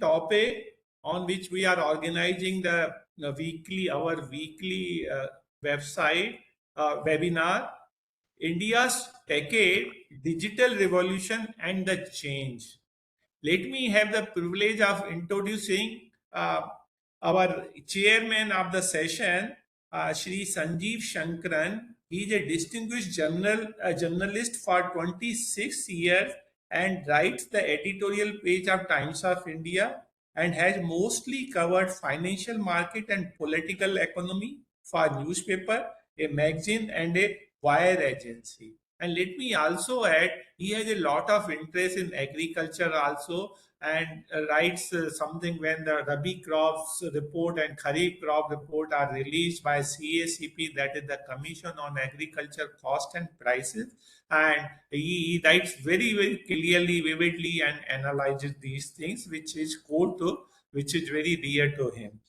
topic on which we are organizing our weekly website webinar, India's Techade, Digital Revolution and the Change. Let me have the privilege of introducing our chairman of the session, Shri Sanjiv Shankaran. He is a distinguished journalist for 26 years and writes the editorial page of Times of India and has mostly covered financial market and political economy for newspaper, a magazine and a wire agency. And let me also add, he has a lot of interest in agriculture also, and writes something when the Rabi crops report and Kharif crop report are released by CACP, that is the Commission on Agriculture Cost and Prices. And he writes very, very clearly, vividly, and analyzes these things, which is very dear to him.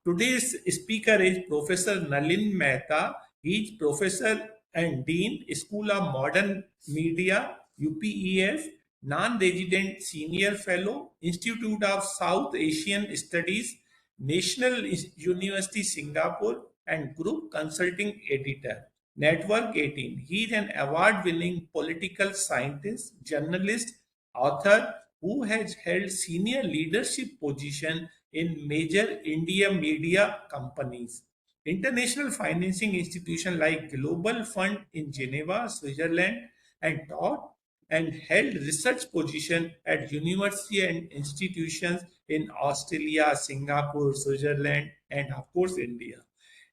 Today's speaker is Professor Nalin Mehta. He is Professor and Dean, School of Modern Media, UPEF, non-resident senior fellow, Institute of South Asian Studies, National University Singapore, and group consulting editor. Network 18. He is an award-winning political scientist, journalist, author who has held senior leadership position in major India media companies. International financing institutions like Global Fund in Geneva, Switzerland, and taught and held research position at university and institutions in Australia, Singapore, Switzerland, and of course India.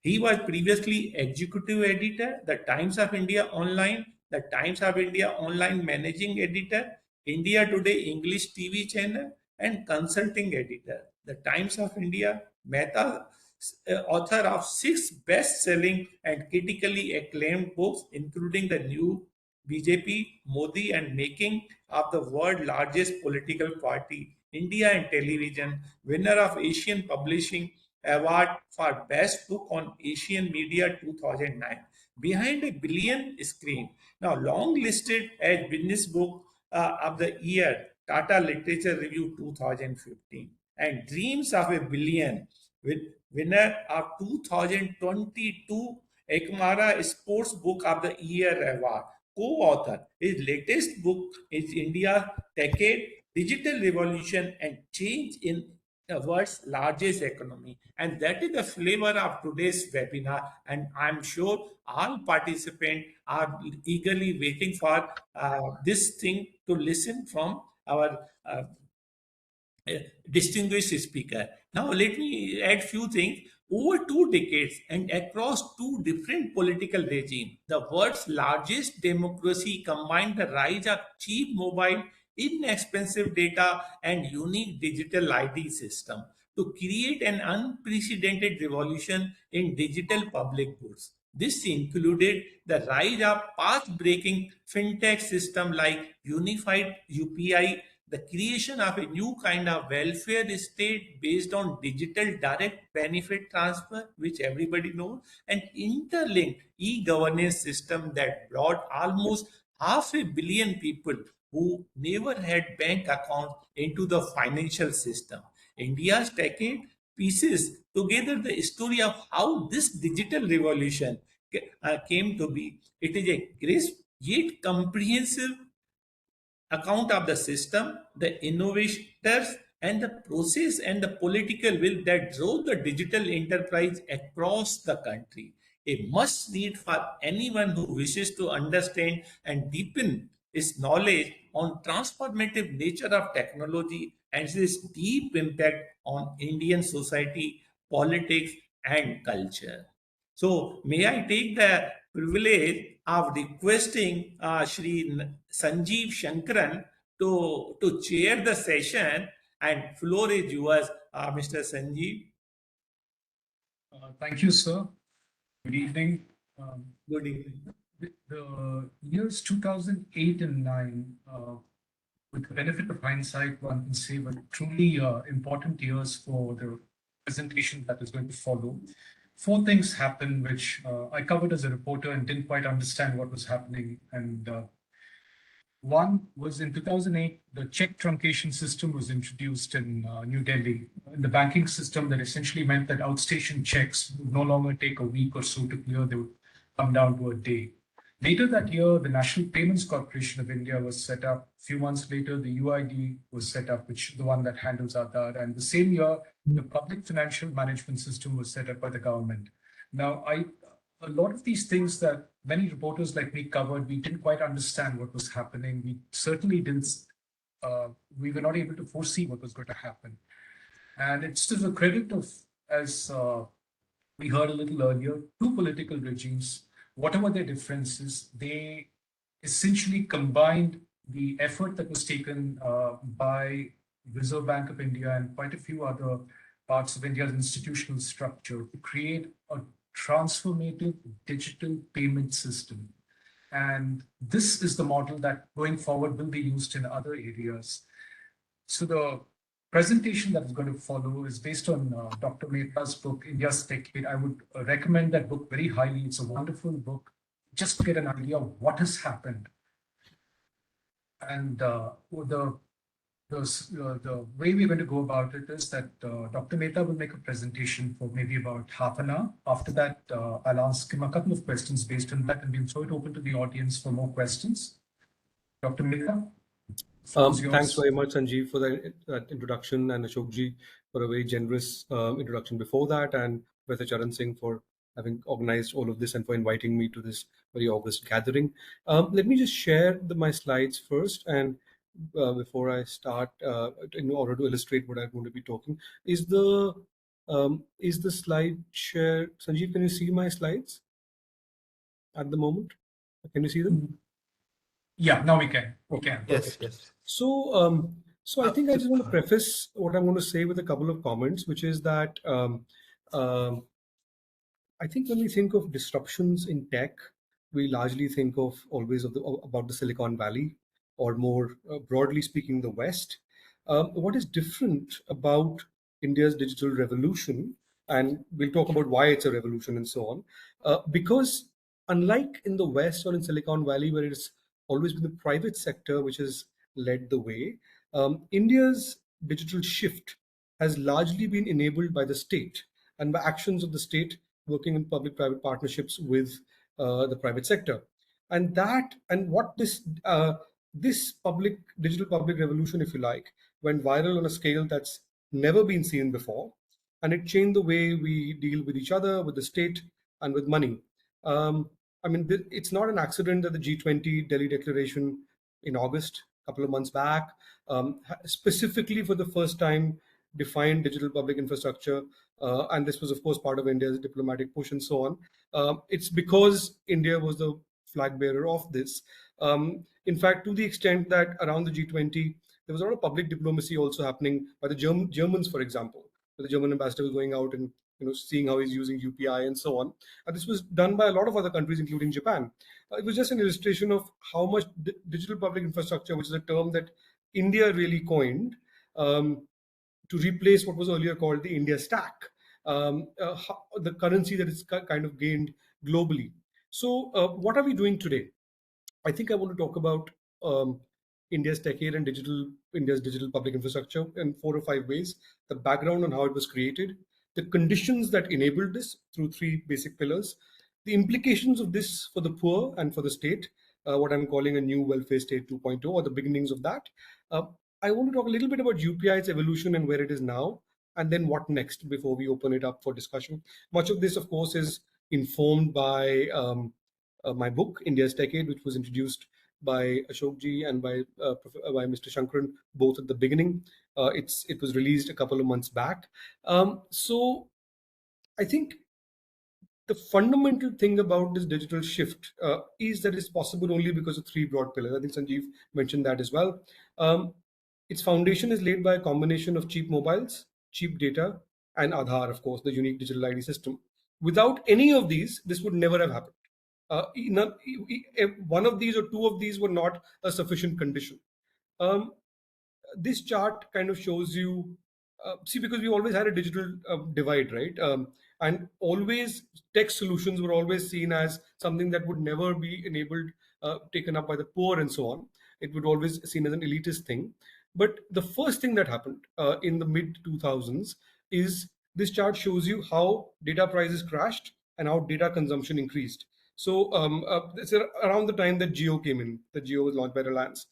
He was previously executive editor, the Times of India Online, the Times of India Online managing editor, India Today English TV channel, and consulting editor. The Times of India, Mehta, author of 6 best-selling and critically acclaimed books, including The New BJP, Modi, and Making of the World's Largest Political Party, India and Television, winner of Asian Publishing Award for Best Book on Asian Media 2009. Behind a Billion Screen, now long listed as Business Book of the Year, Tata Literature Review 2015, and Dreams of a Billion, with winner of 2022 Ekmara Sports Book of the Year Award. Co-author. His latest book is India Techade, Digital Revolution and Change in the world's largest economy. And that is the flavor of today's webinar. And I'm sure all participants are eagerly waiting for this thing to listen from our distinguished speaker. Now, let me add few things. Over 2 decades and across 2 different political regimes, the world's largest democracy combined the rise of cheap mobile, inexpensive data, and unique digital ID system to create an unprecedented revolution in digital public goods. This included the rise of path-breaking fintech system like unified UPI, the creation of a new kind of welfare state based on digital direct benefit transfer, which everybody knows, and interlinked e-governance system that brought almost 500 million people who never had bank accounts into the financial system. India's decade pieces together the story of how this digital revolution came to be. It is a crisp yet comprehensive account of the system, the innovators, and the process and the political will that drove the digital enterprise across the country. A must read for anyone who wishes to understand and deepen his knowledge on transformative nature of technology and its deep impact on Indian society, politics, and culture. So, may I take the privilege of requesting Sanjiv Shankaran to chair the session, and floor is yours, Mr. Sanjiv. Thank you, sir. Good evening. Good evening. The years 2008 and 9, with the benefit of hindsight, one can say were truly important years for the presentation that is going to follow. 4 things happened which I covered as a reporter and didn't quite understand what was happening. And One was in 2008, the check truncation system was introduced in New Delhi. In the banking system, that essentially meant that outstation checks would no longer take a week or so to clear, they would come down to a day. Later that year, the National Payments Corporation of India was set up. A few months later, the UID was set up, which the one that handles Aadhaar. And the same year, the Public Financial Management System was set up by the government. Now, a lot of these things that many reporters like me covered, we didn't quite understand what was happening. We certainly didn't, we were not able to foresee what was going to happen. And it's to the credit of, as we heard a little earlier, two political regimes, whatever their differences, they essentially combined the effort that was taken by Reserve Bank of India and quite a few other parts of India's institutional structure to create a transformative digital payment system. And this is the model that going forward will be used in other areas. So the presentation that is going to follow is based on Dr. Mehta's book, India's Techade. I would recommend that book very highly. It's a wonderful book just to get an idea of what has happened. And the way we're going to go about it is that Dr. Mehta will make a presentation for maybe about half an hour. After that, I'll ask him a couple of questions based on that, and we'll throw it open to the audience for more questions. Dr. Mehta? Thanks very much, Sanjiv, for that introduction, and Ashokji for a very generous introduction before that, and Professor Charan Singh for having organized all of this and for inviting me to this very august gathering. Let me just share my slides first, and before I start, in order to illustrate what I'm going to be talking, is the slide share? Sanjiv, can you see my slides at the moment? Can you see them? Yeah, now we can. We can. Yes, yes. So, I think I just want to preface what I'm going to say with a couple of comments, which is that I think when we think of disruptions in tech, we largely think of always about the Silicon Valley, or more broadly speaking, the West. What is different about India's digital revolution, and we'll talk about why it's a revolution and so on, because unlike in the West or in Silicon Valley, where it's always been the private sector which has led the way, India's digital shift has largely been enabled by the state and by actions of the state working in public-private partnerships with the private sector. And what this digital public revolution, if you like, went viral on a scale that's never been seen before, and it changed the way we deal with each other, with the state, and with money. I mean, it's not an accident that the G20 Delhi Declaration in August, a couple of months back, specifically for the first time defined digital public infrastructure, and this was, of course, part of India's diplomatic push and so on. It's because India was the flag bearer of this. In fact, to the extent that around the G20, there was a lot of public diplomacy also happening by the Germans, for example. The German ambassador was going out and seeing how he's using UPI and so on. And this was done by a lot of other countries, including Japan. It was just an illustration of how much digital public infrastructure, which is a term that India really coined, to replace what was earlier called the India stack, the currency that is kind of gained globally. So what are we doing today? I think I want to talk about India's Techade and India's digital public infrastructure in 4 or 5 ways. The background on how it was created, the conditions that enabled this through 3 basic pillars, the implications of this for the poor and for the state, what I'm calling a new welfare state 2.0, or the beginnings of that. I want to talk a little bit about UPI's evolution and where it is now, and then what next before we open it up for discussion. Much of this, of course, is informed by my book, India's Techade, which was introduced by Ashokji and by Mr. Shankaran, both at the beginning. It was released a couple of months back. So I think the fundamental thing about this digital shift is that it's possible only because of 3 broad pillars. I think Sanjiv mentioned that as well. Its foundation is laid by a combination of cheap mobiles, cheap data, and Aadhaar, of course, the unique digital ID system. Without any of these, this would never have happened. One of these or 2 of these were not a sufficient condition. This chart kind of shows you, because we always had a digital divide, right? And always tech solutions were always seen as something that would never be enabled, taken up by the poor and so on. it would always seen as an elitist thing. But the first thing that happened in the mid 2000s is this chart shows you how data prices crashed and how data consumption increased. So it's around the time that Geo came in, the Geo was launched by Reliance.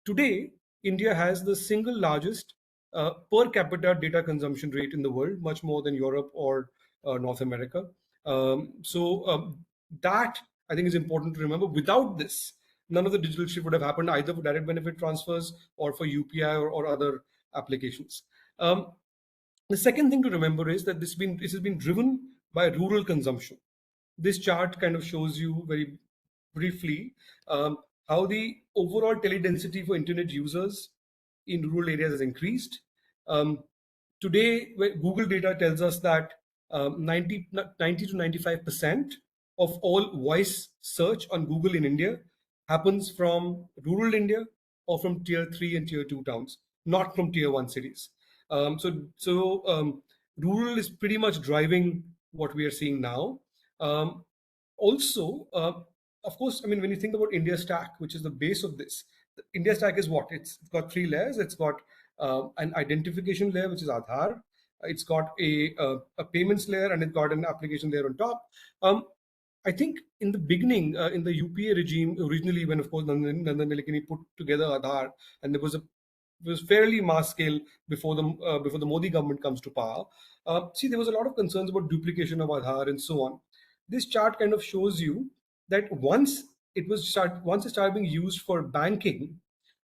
Today, India has the single largest per capita data consumption rate in the world, much more than Europe or North America. That I think is important to remember. Without this, none of the digital shift would have happened either for direct benefit transfers or for UPI or other applications. The second thing to remember is that this has been driven by rural consumption. This chart kind of shows you very briefly how the overall teledensity for internet users in rural areas has increased. Um, Today, Google data tells us that 90 to 95% of all voice search on Google in India happens from rural India or from tier 3 and tier 2 towns, not from tier 1 cities. Rural is pretty much driving what we are seeing now. Um, Also, of course, I mean, when you think about India Stack, which is the base of this, the India Stack is what? It's got three layers. It's got an identification layer, which is Aadhaar. It's got a payments layer, and it's got an application layer on top. I think in the beginning, in the UPA regime, originally, when of course Nandan Nilekani put together Aadhaar, and there was a it was fairly mass scale before the Modi government comes to power. See, there was a lot of concerns about duplication of Aadhaar and so on. This chart kind of shows you that once it started being used for banking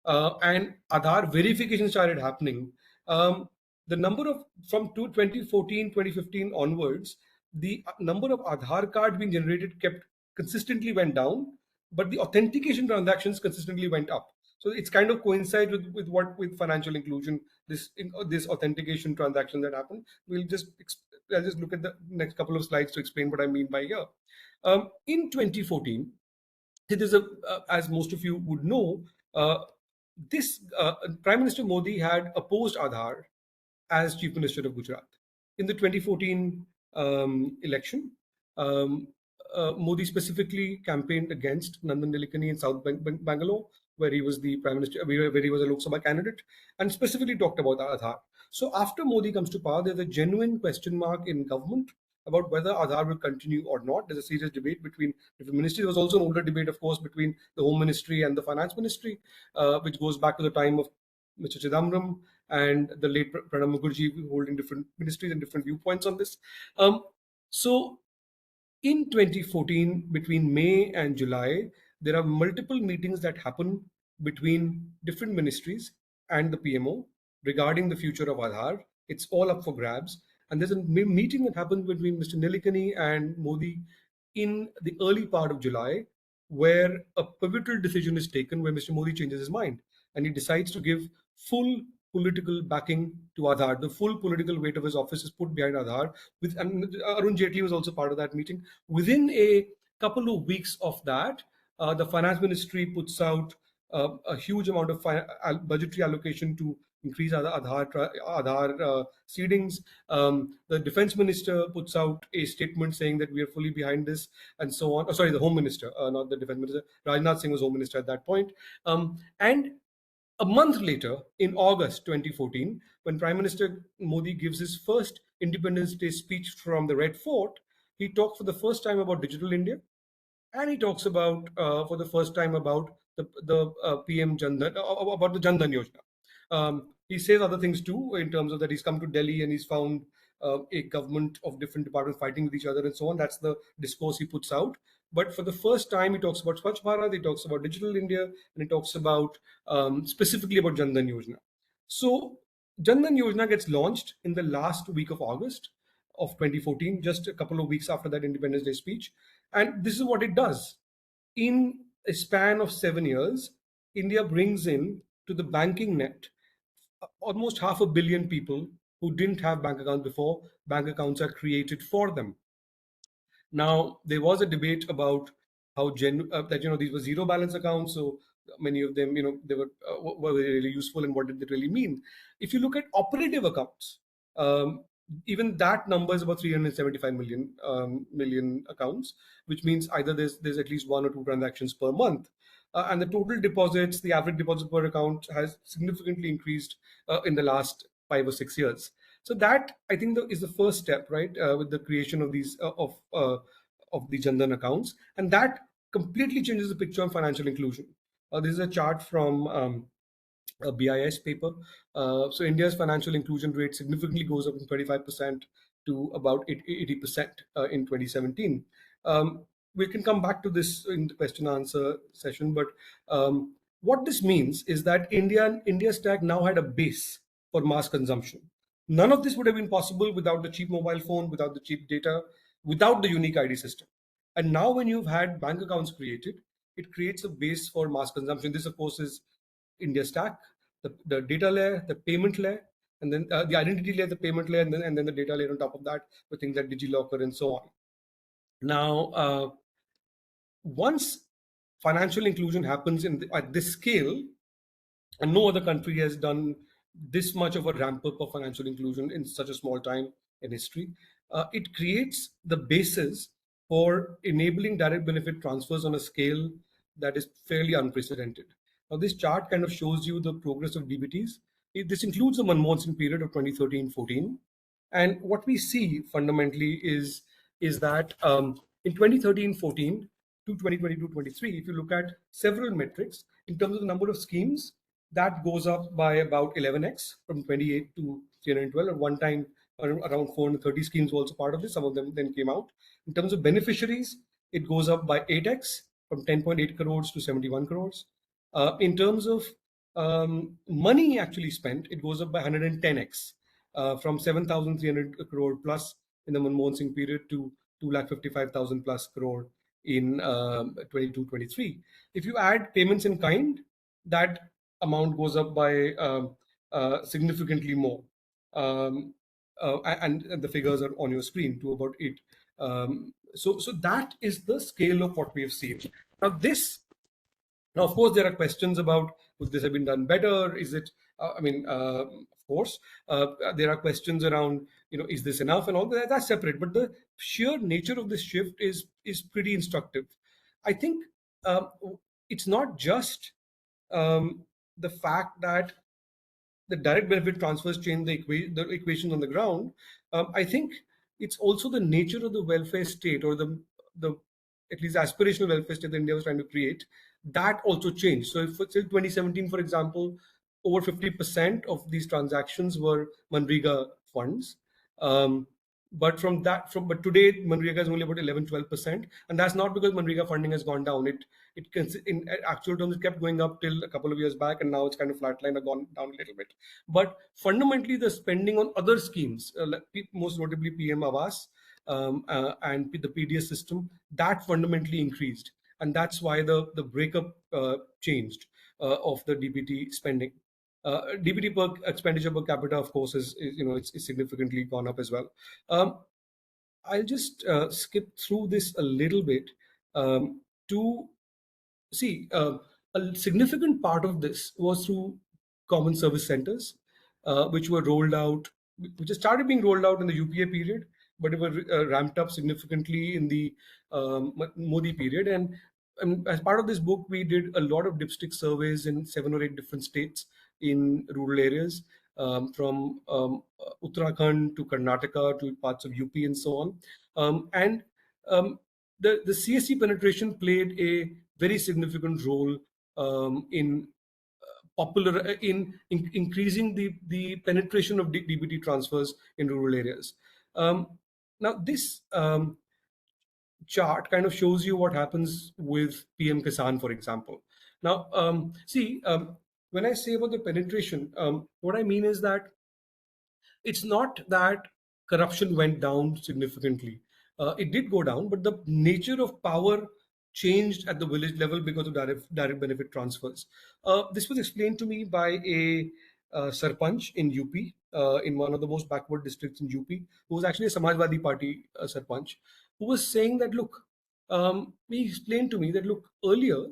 and Aadhaar verification started happening, the number of from 2014, 2015 onwards, the number of Aadhaar cards being generated kept consistently went down, but the authentication transactions consistently went up. So it's kind of coincide with financial inclusion, this authentication transaction that happened. I'll just look at the next couple of slides to explain what I mean by here. In 2014, it is as most of you would know, this Prime Minister Modi had opposed Aadhaar as Chief Minister of Gujarat. In the 2014 election, um, Modi specifically campaigned against Nandan Nilekani in South Bangalore, where he was the Prime Minister, where he was a Lok Sabha candidate, and specifically talked about Aadhaar. So after Modi comes to power, there's a genuine question mark in government about whether Aadhaar will continue or not. There's a serious debate between different ministries. There was also an older debate, of course, between the Home Ministry and the Finance Ministry, which goes back to the time of Mr. Chidambaram and the late Pranab Mukherjee, holding different ministries and different viewpoints on this. So in 2014, between May and July, there are multiple meetings that happen between different ministries and the PMO regarding the future of Aadhaar. It's all up for grabs. And there's a meeting that happened between Mr. Nilekani and Modi in the early part of July, where a pivotal decision is taken, where Mr. Modi changes his mind and he decides to give full political backing to Aadhaar. The full political weight of his office is put behind Aadhaar. And Arun Jaitley was also part of that meeting. Within a couple of weeks of that, the finance ministry puts out a huge amount of budgetary allocation to increase Aadhaar seedings. The defense minister puts out a statement saying that we are fully behind this and so on. Oh, sorry, the home minister, not the defense minister. Rajnath Singh was home minister at that point. And a month later, in August 2014, when Prime Minister Modi gives his first Independence Day speech from the Red Fort, he talked for the first time about digital India, and he talks about for the first time about the PM Jandan, about the Jandan Yojana. He says other things too, in terms of that he's come to Delhi and he's found a government of different departments fighting with each other and so on. That's the discourse he puts out. But for the first time, he talks about Swachh Bharat, he talks about digital India, and he talks about specifically about Jandan Yojana. So Jandan Yojana gets launched in the last week of August of 2014, just a couple of weeks after that Independence Day speech. And this is what it does. In a span of 7 years, India brings in to the banking net almost 500 million people who didn't have bank accounts before. Bank accounts are created for them. Now, there was a debate about how that these were zero balance accounts, so many of them they were really useful, and what did they really mean? If you look at operative accounts, even that number is about 375 million accounts, which means either there's at least one or two transactions per month. and the total deposits, the average deposit per account has significantly increased in the last 5 or 6 years. So that, I think, is the first step, right, with the creation of these of the Jandan accounts, and that completely changes the picture on financial inclusion. This is a chart from a BIS paper. So India's financial inclusion rate significantly goes up from 25% to about 80% in 2017. We can come back to this in the question answer session, but what this means is that India stack now had a base for mass consumption. None of this would have been possible without the cheap mobile phone, without the cheap data, without the unique ID system. And now when you've had bank accounts created, it creates a base for mass consumption. This, of course, is India stack, the data layer, the payment layer, and then the identity layer, the payment layer, and then the data layer on top of that with things like DigiLocker and so on. Now, once financial inclusion happens at this scale, and no other country has done this much of a ramp up of financial inclusion in such a small time in history, it creates the basis for enabling direct benefit transfers on a scale that is fairly unprecedented. Now, this chart kind of shows you the progress of DBTs. This includes the Manmohan Singh period of 2013-14. And what we see fundamentally is that in 2013-14 to 2022-23, if you look at several metrics in terms of the number of schemes, that goes up by about 11x from 28 to 312. At one time, around 430 schemes were also part of this. Some of them then came out. In terms of beneficiaries, it goes up by 8x from 10.8 crores to 71 crores. In terms of money actually spent, it goes up by 110x from 7,300 crore plus in the Manmohan Singh period to 2,55,000 plus crore in 22-23. If you add payments in kind, that amount goes up by significantly more. And the figures are on your screen to about 8. So that is the scale of what we have seen. Now, of course, there are questions about would this have been done better? Is it? Of course, there are questions around, is this enough and all that. That's separate. But the sheer nature of this shift is pretty instructive. I think it's not just the fact that the direct benefit transfers change the equations on the ground. I think it's also the nature of the welfare state, or the at least aspirational welfare state that India was trying to create. That also changed. So if till 2017, for example, over 50% of these transactions were Manrega funds. But but today Manrega is only about 11-12%, and that's not because Manrega funding has gone down. In actual terms, it kept going up till a couple of years back, and now it's kind of flatlined or gone down a little bit. But fundamentally, the spending on other schemes, most notably PM Awas and the PDS system, that fundamentally increased, and that's why the breakup changed of the DBT spending. DBT per expenditure per capita, of course, is it's significantly gone up as well. I'll just skip through this a little bit to see a significant part of this was through common service centers, which were rolled out, which started being rolled out in the UPA period, but it were ramped up significantly in the Modi period. And as part of this book, we did a lot of dipstick surveys in 7 or 8 different states in rural areas, from Uttarakhand to Karnataka to parts of UP and so on. The CSC penetration played a very significant role in increasing the penetration of DBT transfers in rural areas. Now, this chart kind of shows you what happens with PM Kisan, for example. Now, when I say about the penetration, what I mean is that it's not that corruption went down significantly. It did go down, but the nature of power changed at the village level because of direct benefit transfers. This was explained to me by a sarpanch in UP, in one of the most backward districts in UP, who was actually a Samajwadi Party sarpanch, who was saying that, look, he explained to me that, look, earlier,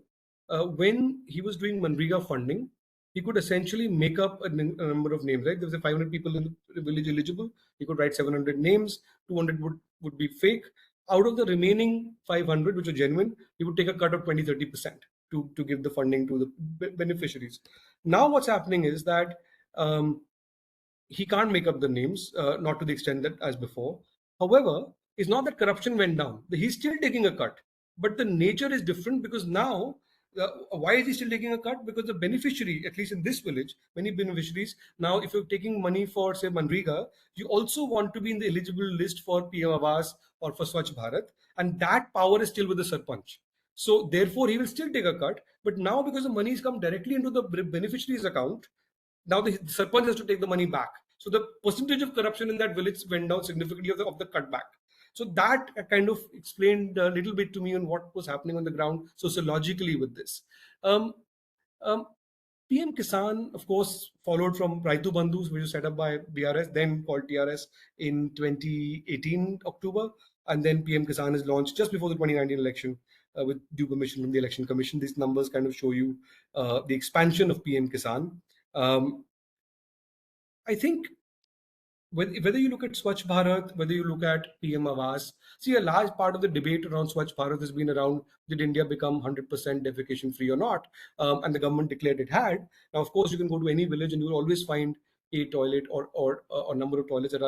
when he was doing Manrega funding, he could essentially make up a number of names, right? There was 500 people in the village eligible. He could write 700 names, 200 would be fake. Out of the remaining 500, which are genuine, he would take a cut of 20-30%. to give the funding to the beneficiaries. Now what's happening is that um, he can't make up the names, not to the extent that as before. However, it's not that corruption went down. He's still taking a cut, but the nature is different because now, why is he still taking a cut? Because the beneficiary, at least in this village, many beneficiaries, now if you're taking money for, say, Manrega, you also want to be in the eligible list for PM Awas or for Swachh Bharat, and that power is still with the Sarpanch. So therefore, he will still take a cut, but now because the money has come directly into the beneficiary's account, now the Sarpanch has to take the money back. So the percentage of corruption in that village went down significantly of the cutback. So that kind of explained a little bit to me on what was happening on the ground sociologically with this. Um, um, PM Kisan, of course, followed from Raitu Bandhus, which was set up by BRS, then called TRS in 2018 October, and then PM Kisan is launched just before the 2019 election with due permission from the Election Commission. These numbers kind of show you the expansion of PM Kisan. I think whether you look at Swachh Bharat, whether you look at PM Awas, see, a large part of the debate around Swachh Bharat has been around, did India become 100% defecation free or not? And the government declared it had. Now, of course, you can go to any village and you will always find a toilet or a number of toilets that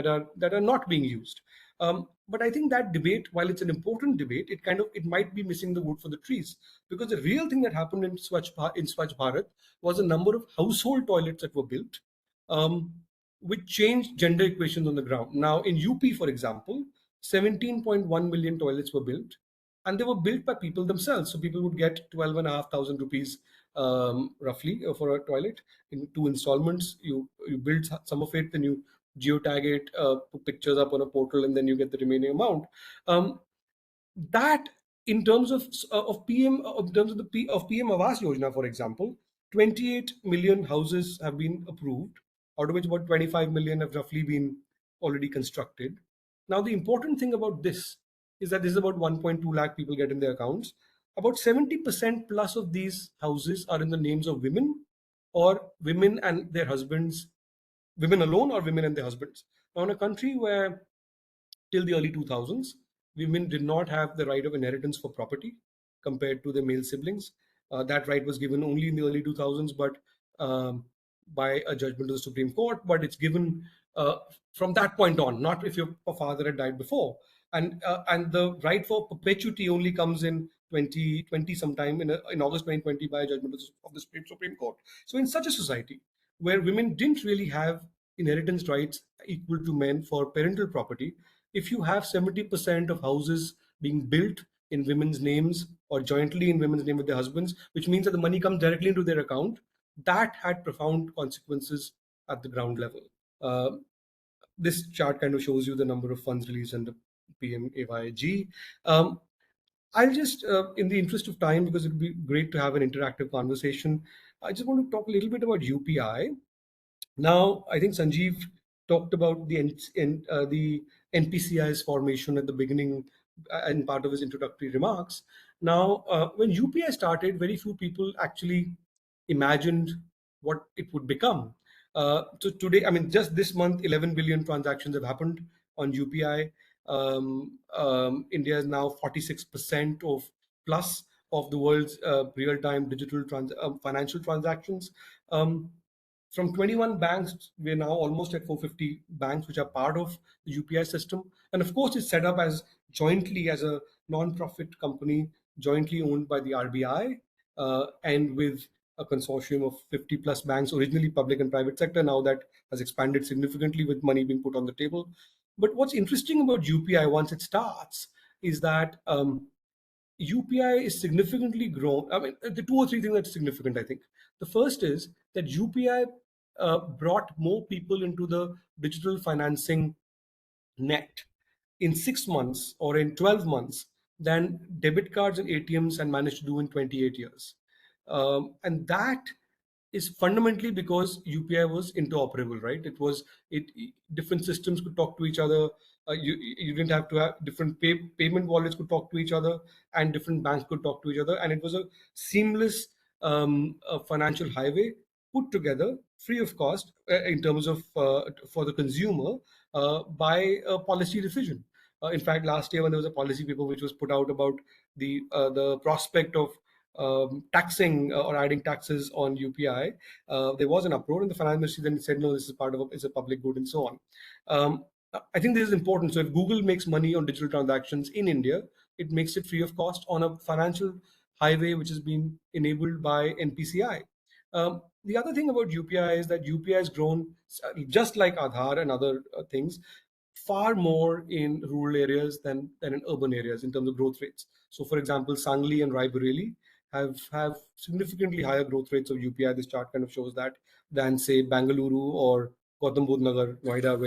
are not being used. But I think that debate, while it's an important debate, it might be missing the wood for the trees, because the real thing that happened in Swachh Bharat was a number of household toilets that were built. Which changed gender equations on the ground. Now, in UP, for example, 17.1 million toilets were built, and they were built by people themselves. So people would get 12,500 rupees roughly for a toilet in 2 installments. You build some of it, then you geotag it, put pictures up on a portal, and then you get the remaining amount. That in terms of PM, in terms of of PM Awas Yojana, for example, 28 million houses have been approved, out of which about 25 million have roughly been already constructed. Now, the important thing about this is that this is about 1.2 lakh people get in their accounts. About 70% plus of these houses are in the names of women, or women and their husbands, women alone or women and their husbands. Now, in a country where till the early 2000s, women did not have the right of inheritance for property compared to their male siblings. That right was given only in the early 2000s, but by a judgment of the Supreme Court. But it's given from that point on, not if your father had died before. And the right for perpetuity only comes in 2020 sometime in August 2020 by a judgment of the Supreme Court. So in such a society where women didn't really have inheritance rights equal to men for parental property, if you have 70% of houses being built in women's names or jointly in women's name with their husbands, which means that the money comes directly into their account, that had profound consequences at the ground level. This chart kind of shows you the number of funds released under PMAYG. I'll just, in the interest of time, because it would be great to have an interactive conversation, I just want to talk a little bit about UPI. Now, I think Sanjiv talked about the NPCI's formation at the beginning and part of his introductory remarks. Now, when UPI started, very few people actually imagined what it would become. So today, I mean, just this month, 11 billion transactions have happened on UPI. India is now 46% of plus of the world's real-time digital financial transactions. From 21 banks, we're now almost at 450 banks which are part of the UPI system. And of course, it's set up as jointly as a non-profit company, jointly owned by the RBI, and with a consortium of 50 plus banks, originally public and private sector. Now that has expanded significantly with money being put on the table. But what's interesting about UPI once it starts is that UPI is significantly grown. I mean, the 2 or 3 things that's significant, I think. The first is that UPI brought more people into the digital financing net in 6 months or in 12 months than debit cards and ATMs had managed to do in 28 years. And that is fundamentally because UPI was interoperable, right? Different systems could talk to each other. You didn't have to have different payment wallets could talk to each other, and different banks could talk to each other, and it was a seamless financial highway put together free of cost in terms of for the consumer by a policy decision. In fact, last year when there was a policy paper which was put out about the prospect of taxing or adding taxes on UPI, there was an uproar, and the finance ministry then said, no, this is part of it's a public good, and so on. I think this is important. So if Google makes money on digital transactions in India, it makes it free of cost on a financial highway which has been enabled by NPCI. The other thing about UPI is that UPI has grown, just like Aadhaar and other things, far more in rural areas than in urban areas in terms of growth rates. So, for example, Sangli and Raebareli have significantly higher growth rates of UPI. This chart kind of shows that than say Bangalore or Gautam Budh Nagar, Noida,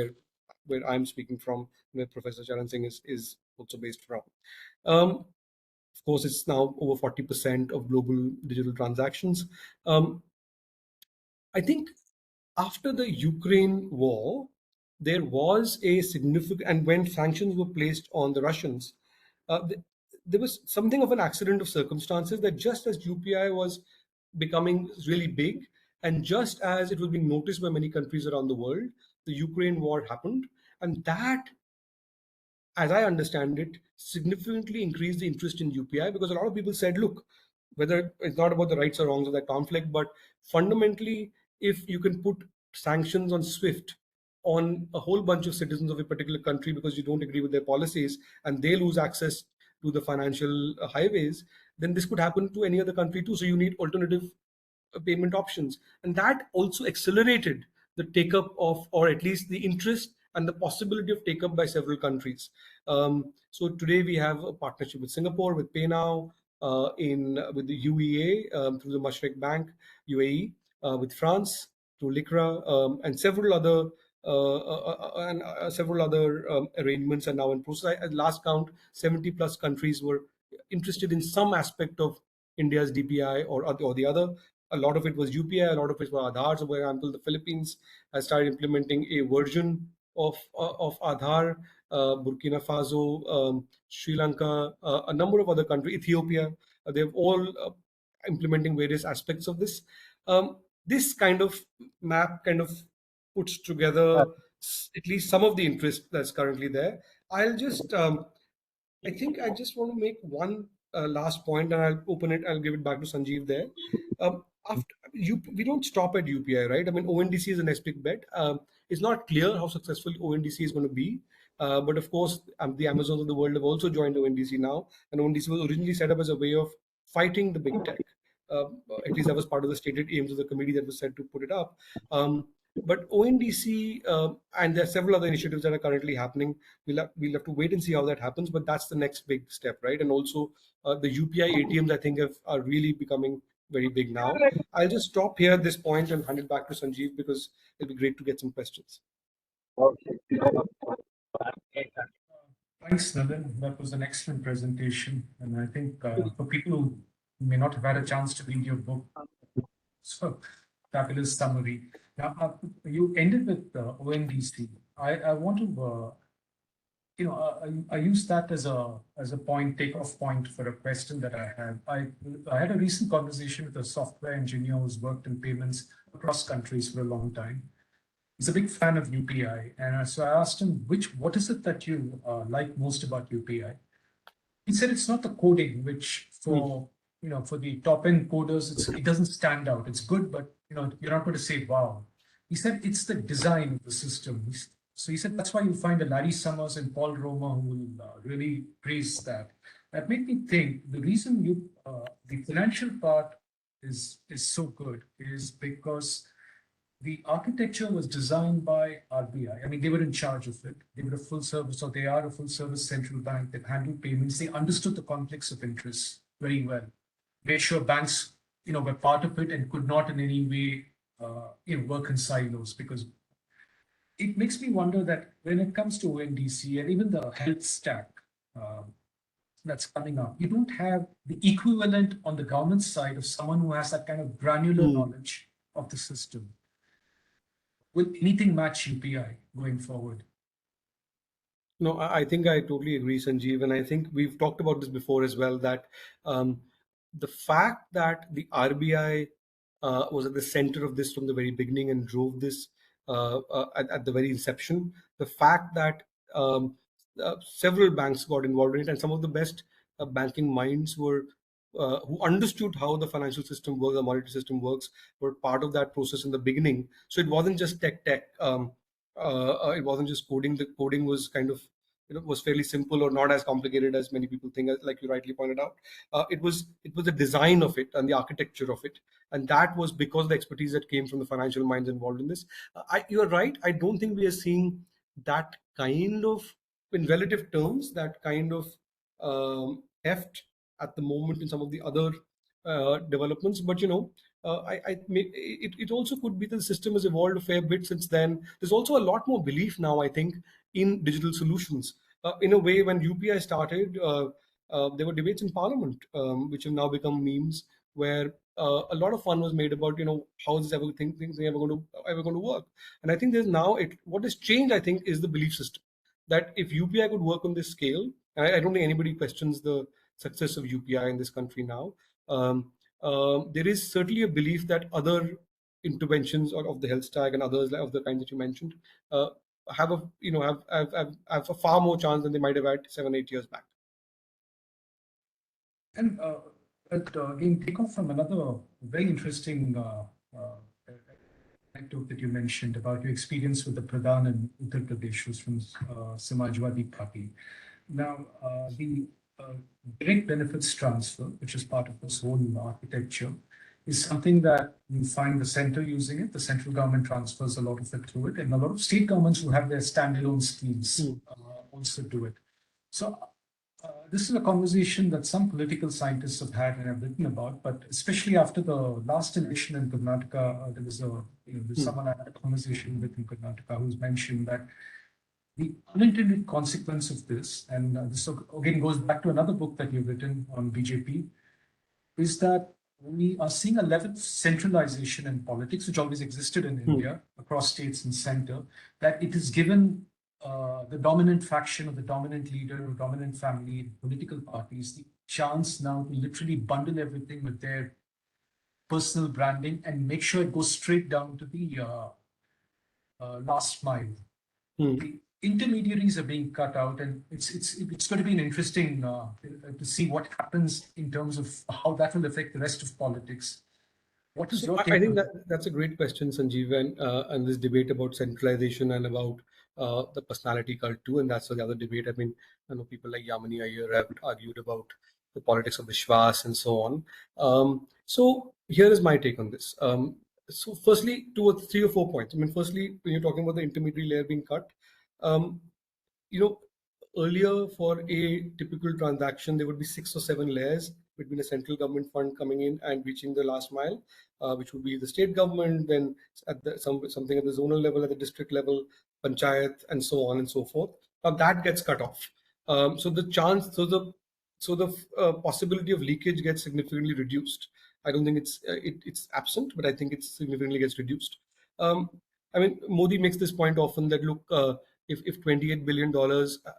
where I'm speaking from, where Professor Charan Singh is also based from. Of course, it's now over 40% of global digital transactions. I think after the Ukraine war, there was a significant, and when sanctions were placed on the Russians, there was something of an accident of circumstances that just as UPI was becoming really big, and just as it was being noticed by many countries around the world, the Ukraine war happened. And that, as I understand it, significantly increased the interest in UPI because a lot of people said, look, whether it's not about the rights or wrongs of that conflict, but fundamentally, if you can put sanctions on SWIFT on a whole bunch of citizens of a particular country because you don't agree with their policies and they lose access to the financial highways, then this could happen to any other country too. So you need alternative payment options. And that also accelerated the take up of, or at least the interest and the possibility of take up by several countries. So today we have a partnership with Singapore, with PayNow, with the UEA through the Mashreq Bank, UAE, with France through LICRA, and several other arrangements are now in process. At last count, 70 plus countries were interested in some aspect of India's DPI or the other. A lot of it was UPI, a lot of it was Aadhaar. So, for example, the Philippines has started implementing a version of Aadhaar. Burkina Faso, Sri Lanka, a number of other countries, Ethiopia, they've all implementing various aspects of this. This kind of map kind of puts together at least some of the interest that's currently there. I'll just I think I just want to make one last point, and I'll open it. I'll give it back to Sanjiv there. After we don't stop at UPI, right? I mean, ONDC is an next big bet. It's not clear how successful ONDC is going to be, but of course, the Amazons of the world have also joined ONDC now, and ONDC was originally set up as a way of fighting the big tech. At least that was part of the stated aims of the committee that was set to put it up. But ONDC and there are several other initiatives that are currently happening. We'll have to wait and see how that happens. But that's the next big step, right? And also the UPI ATMs, I think, are really becoming very big now. I'll just stop here at this point and hand it back to Sanjiv because it'll be great to get some questions. Thanks, Nalin. That was an excellent presentation. And I think for people who may not have had a chance to read your book, so fabulous summary. Now, you ended with ONDC. I want to, I use that as a point, takeoff point for a question that I have. I had a recent conversation with a software engineer who's worked in payments across countries for a long time. He's a big fan of UPI, and so I asked him, what is it that you like most about UPI? He said it's not the coding, which for the top end coders, it doesn't stand out. It's good, but you're not going to say wow. He said it's the design of the system. So he said that's why you find a Larry Summers and Paul Romer who will really praise that. That made me think the reason the financial part is so good is because the architecture was designed by RBI. I mean, they were in charge of it. They were a full service, or they are a full service central bank that handled payments. They understood the conflicts of interest very well. Made sure banks, were part of it and could not in any way, work in silos. Because it makes me wonder that when it comes to ONDC and even the health stack that's coming up, you don't have the equivalent on the government side of someone who has that kind of granular knowledge of the system. Will anything match UPI going forward? No, I think I totally agree, Sanjeev. And I think we've talked about this before as well, that the fact that the RBI was at the center of this from the very beginning and drove this at the very inception, the fact that several banks got involved in it and some of the best banking minds were who understood how the financial system works, the monetary system works, were part of that process in the beginning. So it wasn't just tech. It wasn't just coding. The coding was kind of, was fairly simple or not as complicated as many people think, like you rightly pointed out. It was the design of it and the architecture of it, and that was because of the expertise that came from the financial minds involved in this. You are right. I don't think we are seeing that kind of, in relative terms, that kind of heft at the moment in some of the other developments. But it also could be that the system has evolved a fair bit since then. There's also a lot more belief now, I think, in digital solutions. In a way, when UPI started, there were debates in Parliament, which have now become memes, where a lot of fun was made about, how is this things ever going to work. And I think there's now what has changed, I think, is the belief system that if UPI could work on this scale, and I don't think anybody questions the success of UPI in this country now. There is certainly a belief that other interventions of the health stack and others of the kinds that you mentioned uh, have a have a far more chance than they might have had 7-8 years back. And again, take off from another very interesting anecdote that you mentioned about your experience with the Pradhan in Uttar Pradesh, who's from Samajwadi Party. Now, the direct benefits transfer, which is part of this whole architecture, is something that you find the center using it. The central government transfers a lot of it through it, and a lot of state governments who have their standalone schemes also do it. So this is a conversation that some political scientists have had and have written about, but especially after the last election in Karnataka, there was there's someone I had a conversation with in Karnataka who's mentioned that the unintended consequence of this, and this again goes back to another book that you've written on BJP, is that we are seeing a level of centralization in politics, which always existed in India across states and center, that it is given the dominant faction or the dominant leader or dominant family, political parties, the chance now to literally bundle everything with their personal branding and make sure it goes straight down to the last mile. The intermediaries are being cut out, and it's going to be an interesting to see what happens in terms of how that will affect the rest of politics. What is your take? I think that's a great question, Sanjiv, and this debate about centralization and about the personality cult too, and that's the other debate. I mean, I know people like Yamini Iyer have argued about the politics of Vishwas and so on. So here is my take on this. So firstly, 3 or 4 points. I mean, firstly, when you're talking about the intermediary layer being cut, you know, earlier for a typical transaction, there would be 6 or 7 layers between a central government fund coming in and reaching the last mile, which would be the state government, then at something at the zonal level, at the district level, panchayat, and so on and so forth. Now that gets cut off. So the possibility of leakage gets significantly reduced. I don't think it's absent, but I think it significantly gets reduced. I mean, Modi makes this point often that look, if $28 billion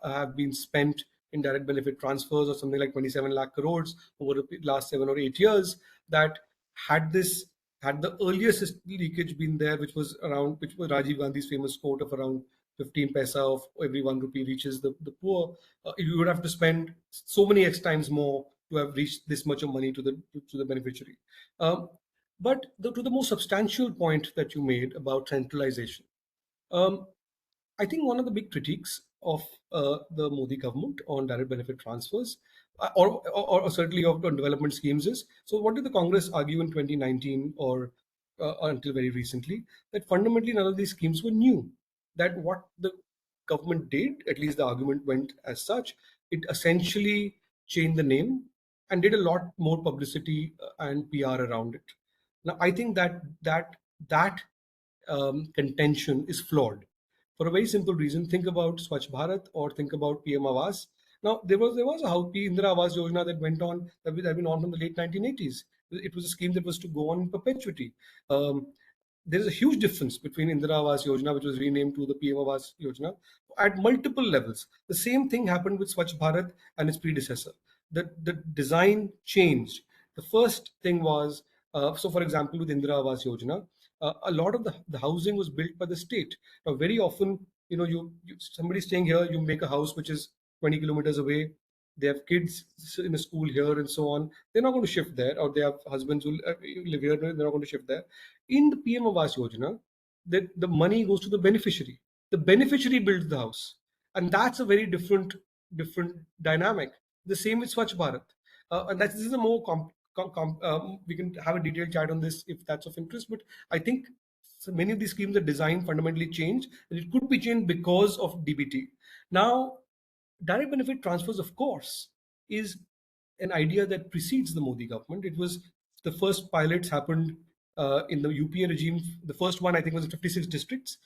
have been spent in direct benefit transfers, or something like 27 lakh crores over the last 7 or 8 years, that had the earliest leakage been there, which was Rajiv Gandhi's famous quote of around 15 paisa of every 1 rupee reaches the poor, you would have to spend so many X times more to have reached this much of money to the beneficiary. But to the more substantial point that you made about centralization, I think one of the big critiques of the Modi government on direct benefit transfers, or certainly of development schemes, is, so what did the Congress argue in 2019 or until very recently? That fundamentally none of these schemes were new. That what the government did, at least the argument went as such, it essentially changed the name and did a lot more publicity and PR around it. Now, I think that contention is flawed for a very simple reason. Think about Swachh Bharat or think about PM Awas. Now, there was a Indira Awas Yojana that went on, that had been on from the late 1980s. It was a scheme that was to go on in perpetuity. There is a huge difference between Indira Awas Yojana, which was renamed to the PM Awas Yojana, at multiple levels. The same thing happened with Swachh Bharat and its predecessor. The design changed. The first thing was, so for example, with Indira Awas Yojana, a lot of the housing was built by the state. Now, very often, somebody staying here, you make a house which is 20 kilometers away. they have kids in a school here and so on, they're not going to shift there, or they have husbands who live here, they're not going to shift there. In the PM Awas Yojana, the money goes to the beneficiary. The beneficiary builds the house, and that's a very different dynamic. The same with Swachh Bharat, and this is a more we can have a detailed chat on this if that's of interest. But I think so many of these schemes are designed fundamentally changed, and it could be changed because of DBT. Now, direct benefit transfers, of course, is an idea that precedes the Modi government. It was the first pilots happened in the UPA regime. The first one, I think, was in 56 districts,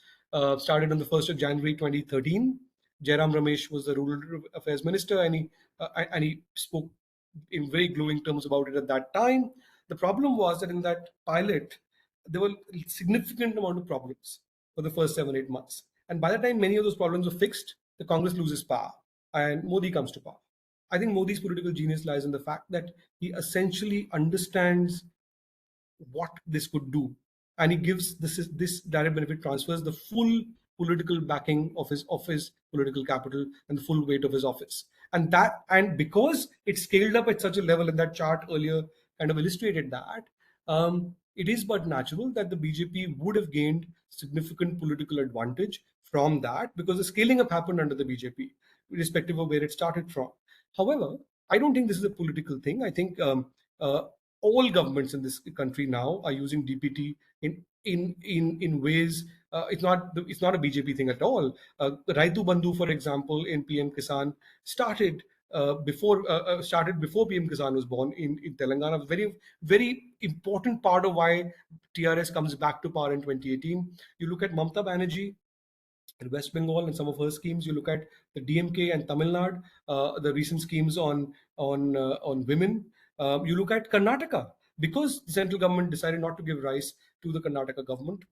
started on the 1st of January 2013. Jairam Ramesh was the rural affairs minister, and he spoke in very glowing terms about it at that time. The problem was that in that pilot, there were a significant amount of problems for the first 7 8 months. And by the time many of those problems were fixed, the Congress loses power and Modi comes to power. I think Modi's political genius lies in the fact that he essentially understands what this could do, and he gives this direct benefit transfers the full political backing of his political capital and the full weight of his office. And because it scaled up at such a level, and that chart earlier kind of illustrated that, it is but natural that the BJP would have gained significant political advantage from that, because the scaling up happened under the BJP, irrespective of where it started from. However, I don't think this is a political thing. I think uh, all governments in this country now are using DPT in ways. It's not a BJP thing at all. Raitu Bandhu, for example, in PM Kisan started before PM Kisan was born in Telangana. Very important part of why TRS comes back to power in 2018. You look at Mamata Banerjee in West Bengal and some of her schemes. You look at the DMK and Tamil Nadu, the recent schemes on women. You look at Karnataka, because the central government decided not to give rice to the Karnataka government.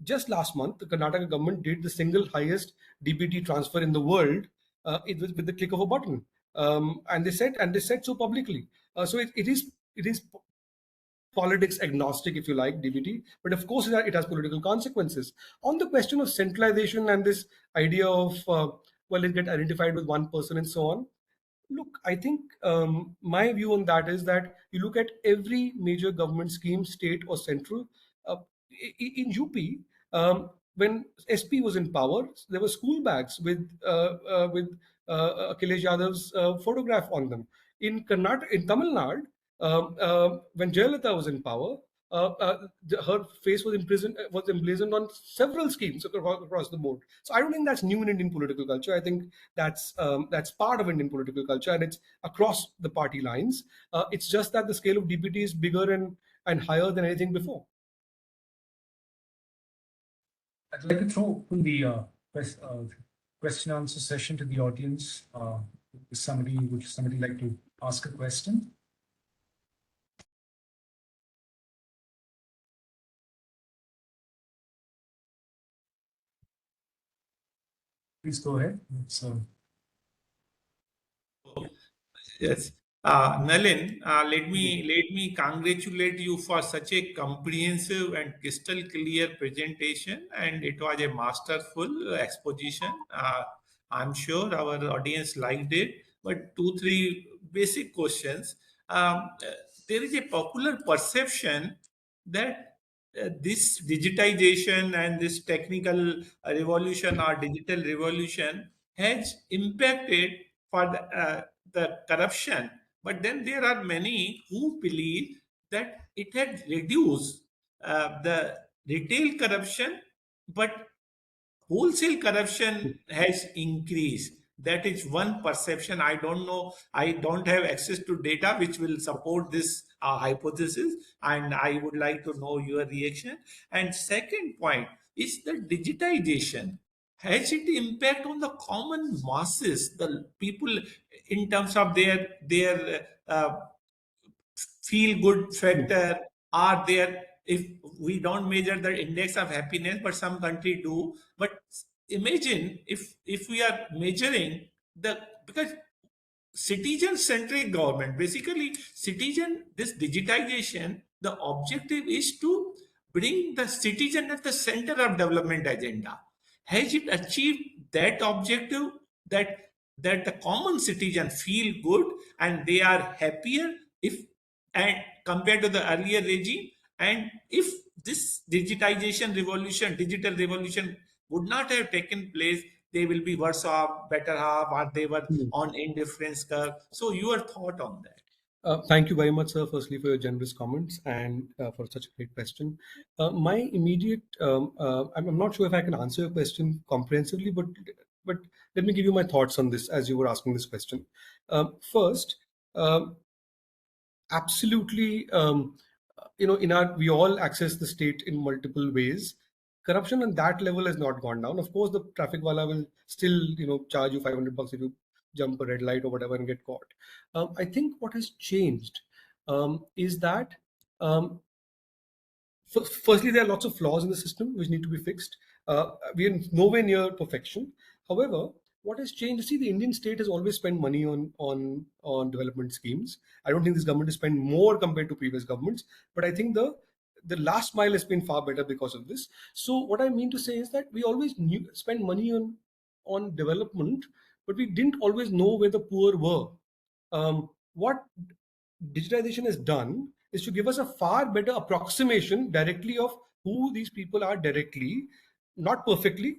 Just last month, the Karnataka government did the single highest DBT transfer in the world. It was with the click of a button, and they said so publicly. So it is politics agnostic, if you like, DBT, but of course it has political consequences. On the question of centralization and this idea of well, it get identified with one person and so on. Look, I think my view on that is that you look at every major government scheme, state or central. Uh, in UP, when SP was in power, there were school bags with Akhilesh Yadav's photograph on them. In Tamil Nadu, when Jayalalitha was in power, her face was emblazoned on several schemes across the board. So I don't think that's new in Indian political culture. I think that's part of Indian political culture, and it's across the party lines. It's just that the scale of DPT is bigger and higher than anything before. I'd like to throw open the question answer session to the audience. Would somebody like to ask a question? Please go ahead. Yes. Nalin, let me congratulate you for such a comprehensive and crystal clear presentation, and it was a masterful exposition. I'm sure our audience liked it. But 2 3 basic questions. There is a popular perception that this digitization and this technical revolution or digital revolution has impacted for the corruption. But then there are many who believe that it had reduced the retail corruption, but wholesale corruption has increased. That is one perception. I don't know. I don't have access to data which will support this hypothesis, and I would like to know your reaction. And second point is the digitization. Has it impact on the common masses, the people, in terms of their feel good factor are there? If we don't measure the index of happiness, but some country do. But imagine if we are measuring the, because citizen centric government, basically citizen, this digitization, the objective is to bring the citizen at the center of development agenda. Has it achieved that objective, that that the common citizen feel good and they are happier if and compared to the earlier regime. And if this digital revolution would not have taken place, they will be worse off, better off, or they were Hmm. on indifference curve. So your thought on that? Thank you very much, sir, firstly, for your generous comments and for such a great question. My immediate, I'm not sure if I can answer your question comprehensively, but let me give you my thoughts on this as you were asking this question. First, um, absolutely, in our we all access the state in multiple ways. Corruption on that level has not gone down. Of course, the traffic wala will still charge you 500 bucks if you jump a red light or whatever and get caught. I think what has changed is that um, firstly, there are lots of flaws in the system which need to be fixed. We are nowhere near perfection. However, what has changed? See, the Indian state has always spent money on development schemes. I don't think this government has spent more compared to previous governments, but I think the last mile has been far better because of this. So, what I mean to say is that we always spend money on development, but we didn't always know where the poor were. What digitization has done is to give us a far better approximation directly of who these people are directly, not perfectly,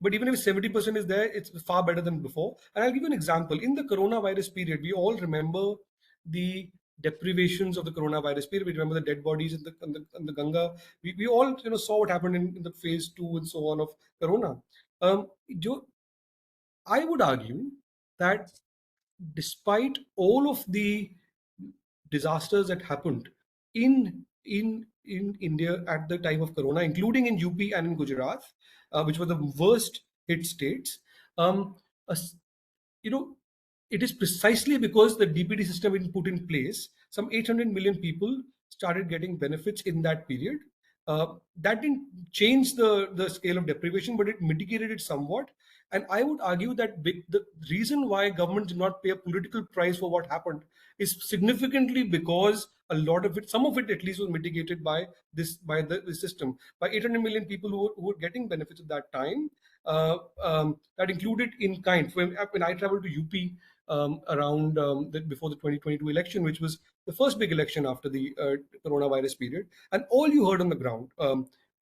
but even if 70% is there, it's far better than before. And I'll give you an example. In the coronavirus period, we all remember the deprivations of the coronavirus period. We remember the dead bodies in the Ganga. We all saw what happened in the phase 2 and so on of corona. Um, I would argue that despite all of the disasters that happened in India at the time of Corona, including in UP and in Gujarat, which were the worst hit states. A s- you know, it is precisely because the DPD system had been put in place. Some 800 million people started getting benefits in that period. That didn't change the scale of deprivation, but it mitigated it somewhat. And I would argue that the reason why government did not pay a political price for what happened is significantly because a lot of it, some of it at least, was mitigated by the system, by 800 million people who were getting benefits at that time. That included in kind. When I traveled to UP around before the 2022 election, which was the first big election after the coronavirus period, and all you heard on the ground,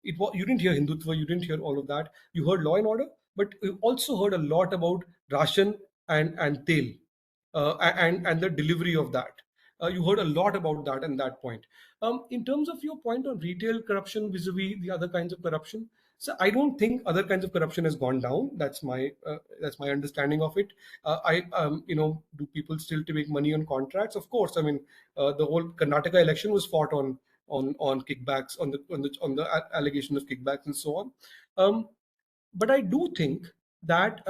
you didn't hear Hindutva, you didn't hear all of that. You heard law and order, but you also heard a lot about ration and tel, and the delivery of that. You heard a lot about that and that point. In terms of your point on retail corruption vis-a-vis the other kinds of corruption, so I don't think other kinds of corruption has gone down. That's my understanding of it. Do people still to make money on contracts? Of course. I mean, the whole Karnataka election was fought on kickbacks, on the allegation of kickbacks and so on. But I do think that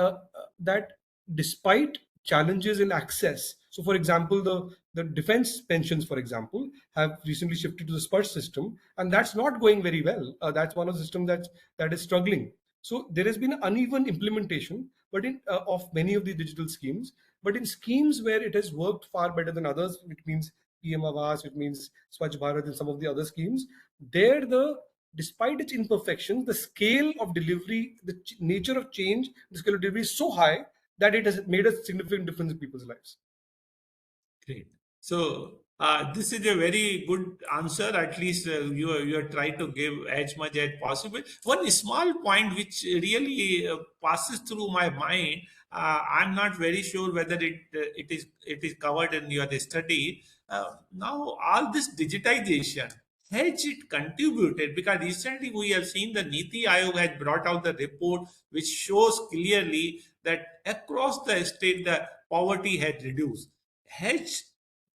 despite challenges in access, so for example, the defense pensions, for example, have recently shifted to the Spurs system, and that's not going very well. That's one of the systems that is struggling. So there has been uneven implementation, but in of many of the digital schemes, but in schemes where it has worked far better than others, which means PM Awas, it means Swachh Bharat, and some of the other schemes, there the despite its imperfections, the scale of delivery, the nature of change, the scale of delivery is so high that it has made a significant difference in people's lives. Great. So this is a very good answer. At least you are trying to give as much as possible. One small point which really passes through my mind. I'm not very sure whether it is covered in your study. Now all this digitization has it contributed, because recently we have seen the Niti Aayog has brought out the report which shows clearly that across the state the poverty had reduced. Has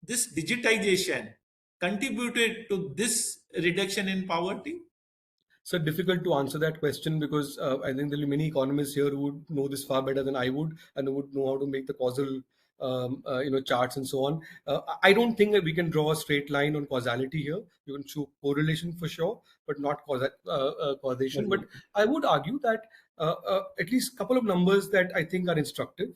this digitization contributed to this reduction in poverty? So difficult to answer that question because I think there are many economists here who would know this far better than I would, and who would know how to make the causal charts and so on. I don't think that we can draw a straight line on causality here. You can show correlation for sure, but not causation. But I would argue that at least a couple of numbers that I think are instructive.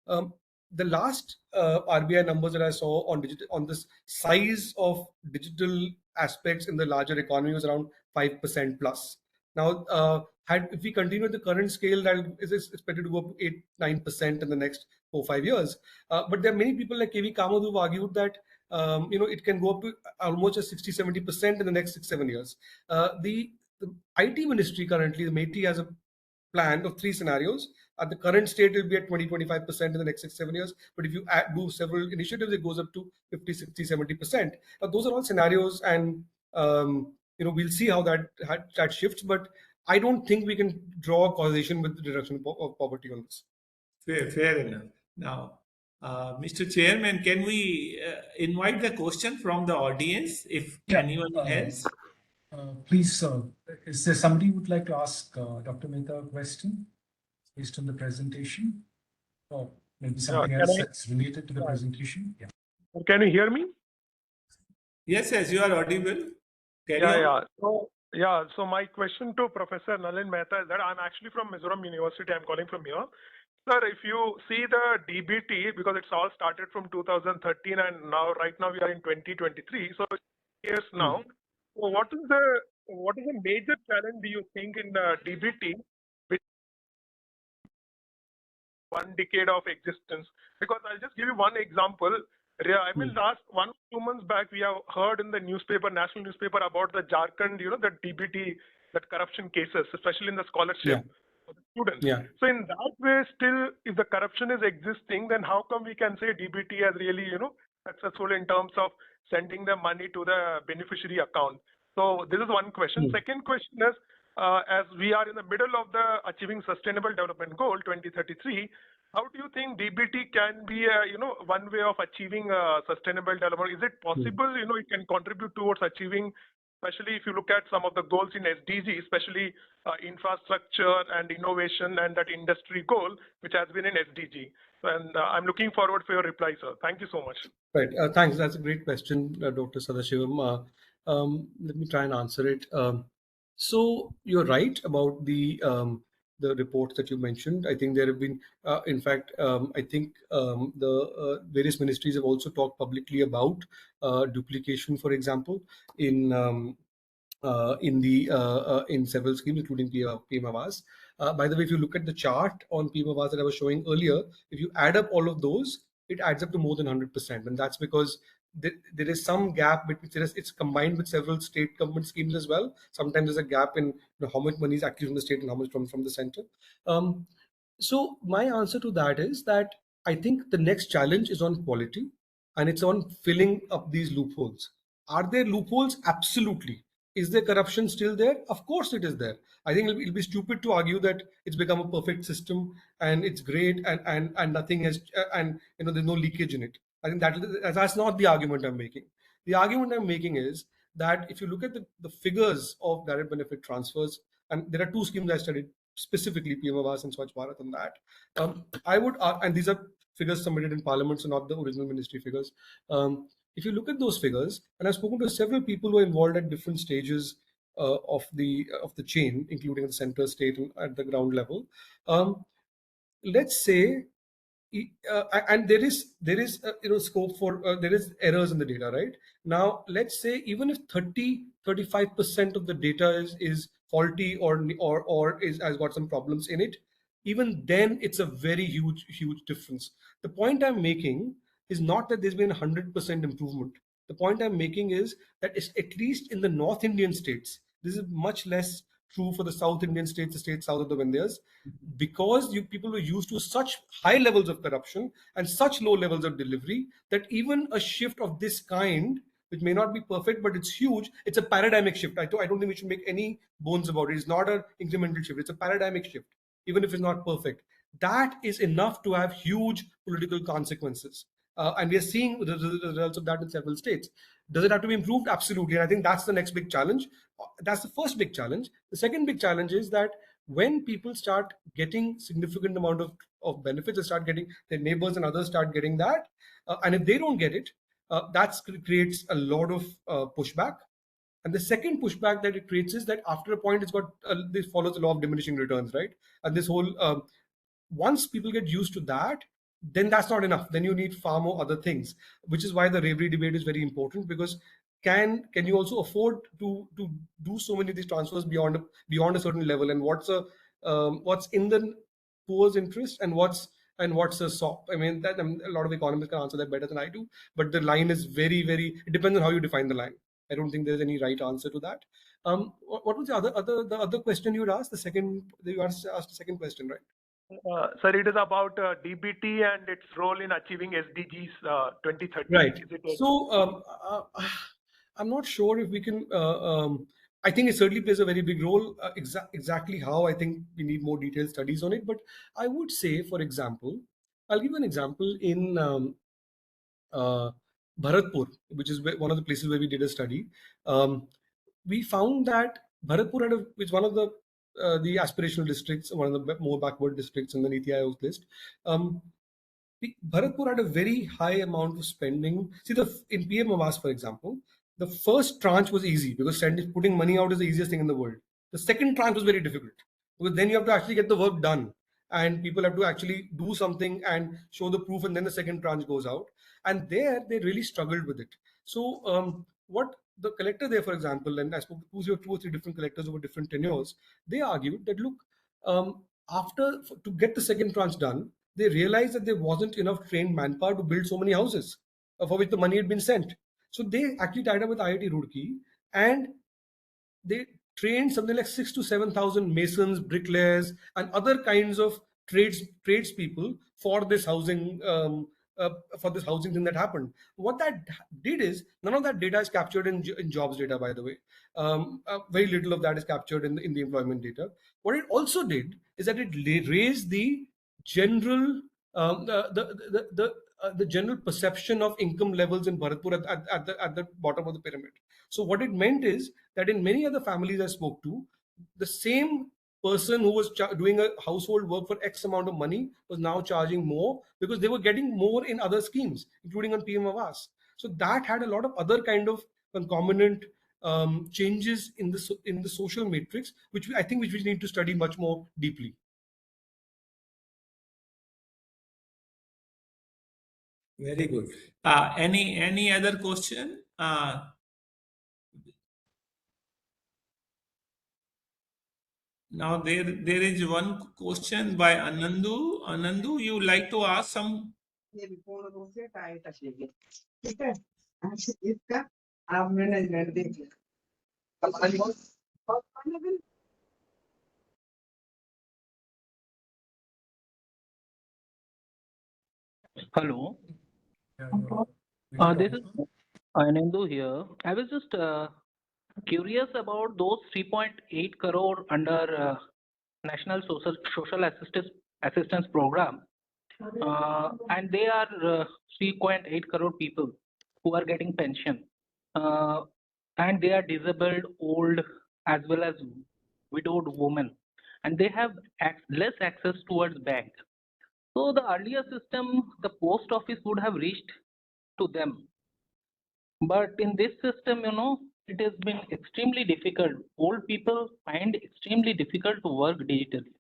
Um, the last RBI numbers that I saw on this size of digital aspects in the larger economy was around 5% plus. Now, if we continue at the current scale, that is expected to go up to 8-9% in the next 4-5 years. But there are many people like KV Kamath who've argued that it can go up to almost a 60-70% in the next 6-7 years. The IT ministry currently, the Mehta, has a plan of 3 scenarios. At the current state, it will be at 20-25% in the next 6-7 years. But if you do several initiatives, it goes up to 50-60-70%. Now, those are all scenarios, and we'll see how that shifts. But I don't think we can draw a causation with the reduction of poverty on this. Fair enough. Now, Mr. Chairman, can we invite the question from the audience if anyone has? Please, is there somebody who would like to ask Dr. Mehta a question based on the presentation? Or maybe something else that's related to the presentation? Yeah. Can you hear me? Yes, you are audible. So my question to Professor Nalin Mehta is that I'm actually from Mizoram University. I'm calling from here. Sir, if you see the DBT, because it's all started from 2013 and right now we are in 2023, so years now. So what is the major challenge do you think in the DBT, which 1 decade of existence? Because I'll just give you one example. I mean, last 1-2 months back, we have heard in the newspaper, national newspaper, about the Jharkhand, the DBT, that corruption cases, especially in the scholarship for the students. Yeah. So in that way, still, if the corruption is existing, then how come we can say DBT has really, successful in terms of sending the money to the beneficiary account? So this is one question. Second question is, as we are in the middle of the Achieving Sustainable Development Goal 2033, how do you think DBT can be one way of achieving sustainable development? Is it possible, it can contribute towards achieving, especially if you look at some of the goals in SDG, especially infrastructure and innovation and that industry goal, which has been in SDG. And I'm looking forward for your reply, sir. Thank you so much. Right. Thanks. That's a great question, Dr. Sadashivam. Let me try and answer it. So you're right about the reports that you mentioned. I think there have been, in fact, I think the various ministries have also talked publicly about duplication, for example, in several schemes, including PM Awas. By the way, if you look at the chart on PM Awas that I was showing earlier, if you add up all of those, it adds up to more than 100%, and that's because there is some gap between it's combined with several state government schemes as well. Sometimes there's a gap in how much money is actually from the state and how much from the center. So my answer to that is that I think the next challenge is on quality, and it's on filling up these loopholes. Are there loopholes? Absolutely. Is there corruption still there? Of course it is there. I think it'll be stupid to argue that it's become a perfect system and it's great and nothing has and there's no leakage in it. I think that's not the argument I'm making. The argument I'm making is that if you look at the figures of direct benefit transfers, and there are 2 schemes I studied specifically, PM Awas and Swachh Bharat, on that. I would, and these are figures submitted in Parliament, so not the original ministry figures. If you look at those figures, and I've spoken to several people who are involved at different stages of the chain, including at the center, state, and at the ground level. Let's say, and there is scope for there is errors in the data, right? Now, let's say even if 35% of the data is faulty or has got some problems in it, even then it's a very huge difference. The point I'm making is not that there's been 100% improvement. The point I'm making is that it's at least in the North Indian states, this is much less true for the South Indian states, the states south of the Vindhyas, because people were used to such high levels of corruption and such low levels of delivery that even a shift of this kind, which may not be perfect, but it's huge, it's a paradigmic shift. I don't think we should make any bones about it. It's not an incremental shift. It's a paradigmic shift, even if it's not perfect. That is enough to have huge political consequences. And we are seeing the results of that in several states. Does it have to be improved? Absolutely. And I think that's the next big challenge. That's the first big challenge. The second big challenge is that when people start getting significant amount of benefits, they start getting, their neighbors and others start getting that. And if they don't get it, that creates a lot of pushback. And the second pushback that it creates is that after a point, it's got this follows the law of diminishing returns, right? And this whole once people get used to that, then that's not enough. Then you need far more other things, which is why the Reverie debate is very important, because can you also afford to do so many of these transfers beyond a certain level, and what's in the poor's interest, and what's a SOP? I mean, a lot of economists can answer that better than I do, but the line is very, very, it depends on how you define the line. I don't think there's any right answer to that. What was the other question you had asked? You asked the second question, right? Sir, it is about DBT and its role in achieving SDGs 2030. Right. Is it So I'm not sure if we can. I think it certainly plays a very big role. Exactly how, I think we need more detailed studies on it. But I would say, for example, I'll give you an example in Bharatpur, which is one of the places where we did a study. We found that Bharatpur is one of the aspirational districts, one of the more backward districts in the Niti Aayog list. Bharatpur had a very high amount of spending. See, in PM Awas, for example, the first tranche was easy because putting money out is the easiest thing in the world. The second tranche was very difficult because then you have to actually get the work done, and people have to actually do something and show the proof, and then the second tranche goes out. And there, they really struggled with it. So, what the collector there, for example, and I spoke to two or three different collectors over different tenures, they argued that, look, to get the second tranche done, they realized that there wasn't enough trained manpower to build so many houses for which the money had been sent. So they actually tied up with IIT Roorkee, and they trained something like 6,000 to 7,000 masons, bricklayers, and other kinds of tradespeople for this housing. For this housing thing that happened. What that did is, none of that data is captured in jobs data, by the way. Very little of that is captured in the employment data. What it also did is that it raised the general the general perception of income levels in Bharatpur at the bottom of the pyramid. So what it meant is that in many other families I spoke to, the same person who was doing a household work for X amount of money was now charging more because they were getting more in other schemes, including on PM Awas. So that had a lot of other kind of concomitant changes in the social matrix, which we need to study much more deeply. Very good. Any other question? Now there is one question by Anandu. Anandu, you like to ask some? Hello, Yeah, this is Anandu here. I was just curious about those 3.8 crore under National Social Assistance Program, and they are 3.8 crore people who are getting pension, and they are disabled, old, as well as widowed women, and they have less access towards bank. So the earlier system, the post office would have reached to them. But in this system, it has been extremely difficult. Old people find extremely difficult to work digitally.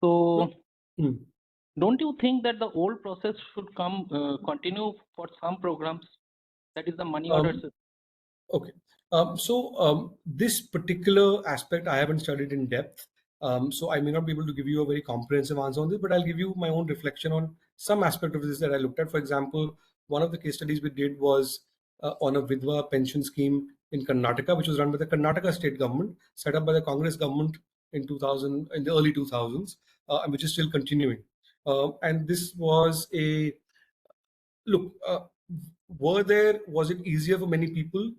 So, don't you think that the old process should continue for some programs? That is the money order system. Okay. So this particular aspect I haven't studied in depth. So I may not be able to give you a very comprehensive answer on this, but I'll give you my own reflection on some aspect of this that I looked at. For example, one of the case studies we did was on a Vidwa pension scheme in Karnataka, which was run by the Karnataka state government, set up by the Congress government in the early 2000s, and which is still continuing. And this was look. Was it easier for many people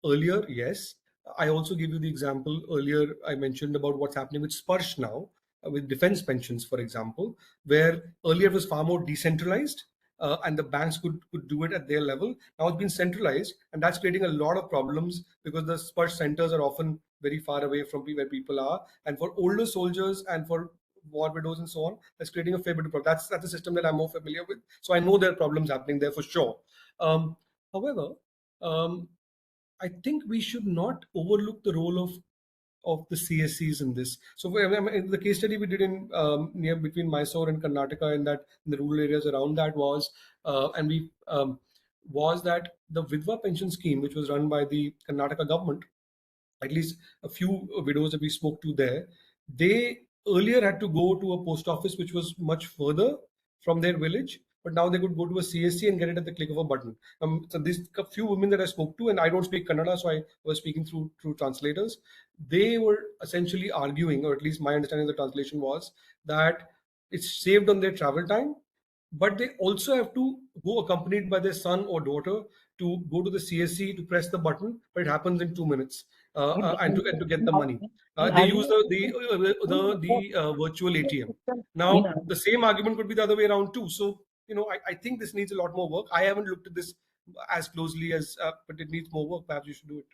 earlier? Yes. I also gave you the example earlier. I mentioned about what's happening with Sparsh now, with defense pensions, for example, where earlier it was far more decentralized, and the banks could do it at their level. Now it's been centralized, and that's creating a lot of problems because the Sparsh centers are often very far away from where people are. And for older soldiers and for war widows and so on, that's creating a fair bit of problem. That's a system that I'm more familiar with. So I know there are problems happening there for sure. However, I think we should not overlook the role of the CSCs in this. So in the case study we did in near between Mysore and Karnataka, in the rural areas around that was, and we was that the Vidva pension scheme, which was run by the Karnataka government, at least a few widows that we spoke to there, they earlier had to go to a post office which was much further from their village, but now they could go to a CSC and get it at the click of a button. So these few women that I spoke to, and I don't speak Kannada, so I was speaking through translators. They were essentially arguing, or at least my understanding of the translation was that it's saved on their travel time, but they also have to go accompanied by their son or daughter to go to the CSC to press the button, but it happens in 2 minutes, and to get the money. They use the virtual ATM. Now the same argument could be the other way around too. So I think this needs a lot more work. I haven't looked at this as closely as, but it needs more work. Perhaps you should do it.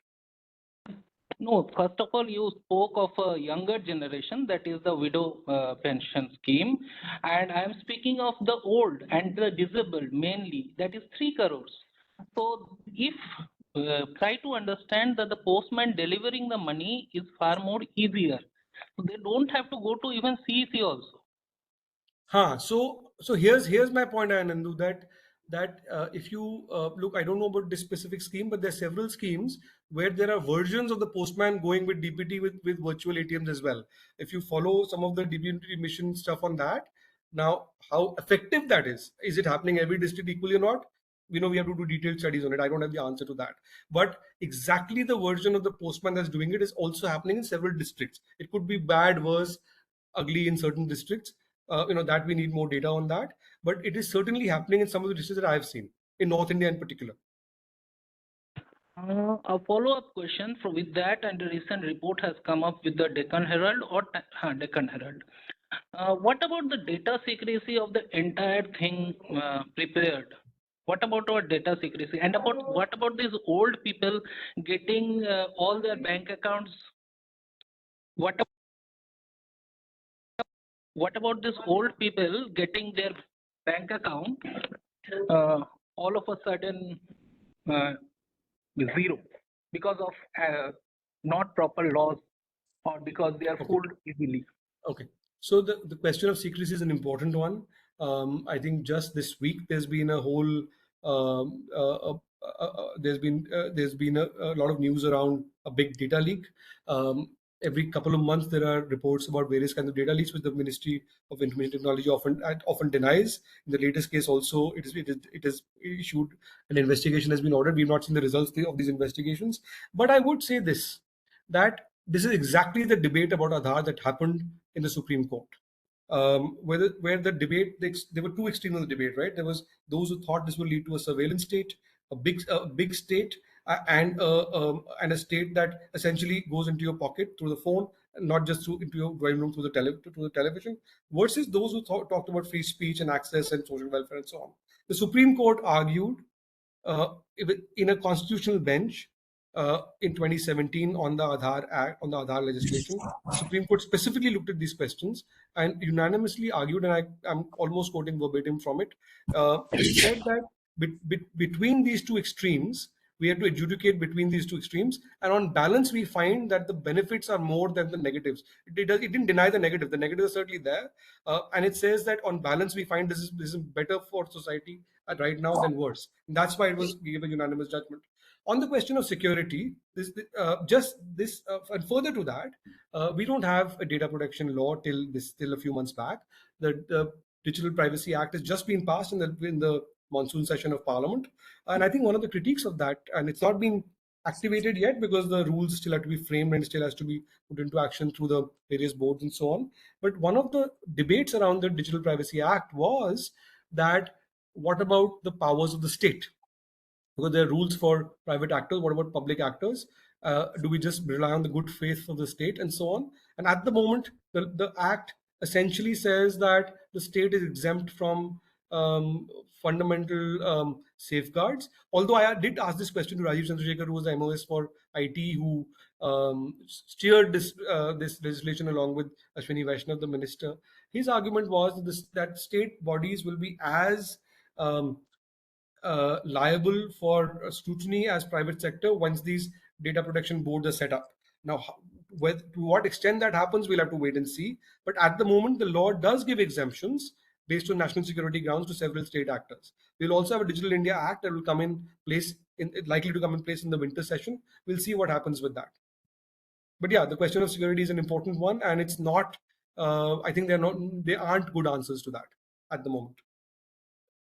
No, first of all, you spoke of a younger generation, that is the widow pension scheme, and I am speaking of the old and the disabled mainly, that is 3 crores. So if try to understand that the postman delivering the money is far more easier. So they don't have to go to even CEC also. So here's my point, Anandu, that if you look, I don't know about this specific scheme, but there are several schemes where there are versions of the postman going with DPT with virtual ATMs as well. If you follow some of the DPT mission stuff on that, now how effective that is it happening every district equally or not? We have to do detailed studies on it. I don't have the answer to that. But exactly the version of the postman that's doing it is also happening in several districts. It could be bad, worse, ugly in certain districts. That we need more data on that, but it is certainly happening in some of the districts that I have seen in North India in particular. A follow-up question with that, and a recent report has come up with the Deccan Herald Deccan Herald. What about the data secrecy of the entire thing prepared? What about our data secrecy? And what about these old people getting all their bank accounts? What about these old people getting their bank account all of a sudden zero because of not proper laws, or because they are fooled easily? Okay. So the question of secrecy is an important one. I think just this week there's been a whole there's been a lot of news around a big data leak. Every couple of months there are reports about various kinds of data leaks, which the Ministry of Information Technology often denies. In the latest case, also it is issued an investigation has been ordered. We've not seen the results of these investigations, but I would say that this is exactly the debate about Aadhaar that happened in the Supreme Court, where the debate, there were two extremes of the debate, right? There was those who thought this will lead to a surveillance state, a big state, and a state that essentially goes into your pocket through the phone, not just into your drawing room through the television, versus those who talked about free speech and access and social welfare and so on. The Supreme Court argued in a constitutional bench in 2017 on the Aadhaar Act, on the Aadhaar legislation. The Supreme Court specifically looked at these questions and unanimously argued, and I'm almost quoting verbatim from it. It said that between these two extremes, we have to adjudicate between these two extremes, and on balance, we find that the benefits are more than the negatives. It didn't deny the negative. The negative is certainly there, and it says that on balance, we find this is better for society right now than worse. And that's why it was given a unanimous judgment. On the question of security, and further to that, we don't have a data protection law till a few months back. The Digital Privacy Act has just been passed in the monsoon session of Parliament, and I think one of the critiques of that, and it's not been activated yet because the rules still have to be framed and still has to be put into action through the various boards and so on. But one of the debates around the Digital Privacy Act was that what about the powers of the state? Because there are rules for private actors. What about public actors? Do we just rely on the good faith of the state and so on? And at the moment, the Act essentially says that the state is exempt from fundamental safeguards. Although I did ask this question to Rajiv Chandrasekhar, who was the MOS for IT, who steered this legislation along with Ashwini Vaishnav, the minister. His argument was that state bodies will be as liable for scrutiny as private sector once these data protection boards are set up. Now, to what extent that happens, we'll have to wait and see. But at the moment, the law does give exemptions based on national security grounds to several state actors. We'll also have a Digital India Act that will come in place, likely to come in place in the winter session. We'll see what happens with that. But yeah, the question of security is an important one, and it's not. I think they aren't good answers to that at the moment.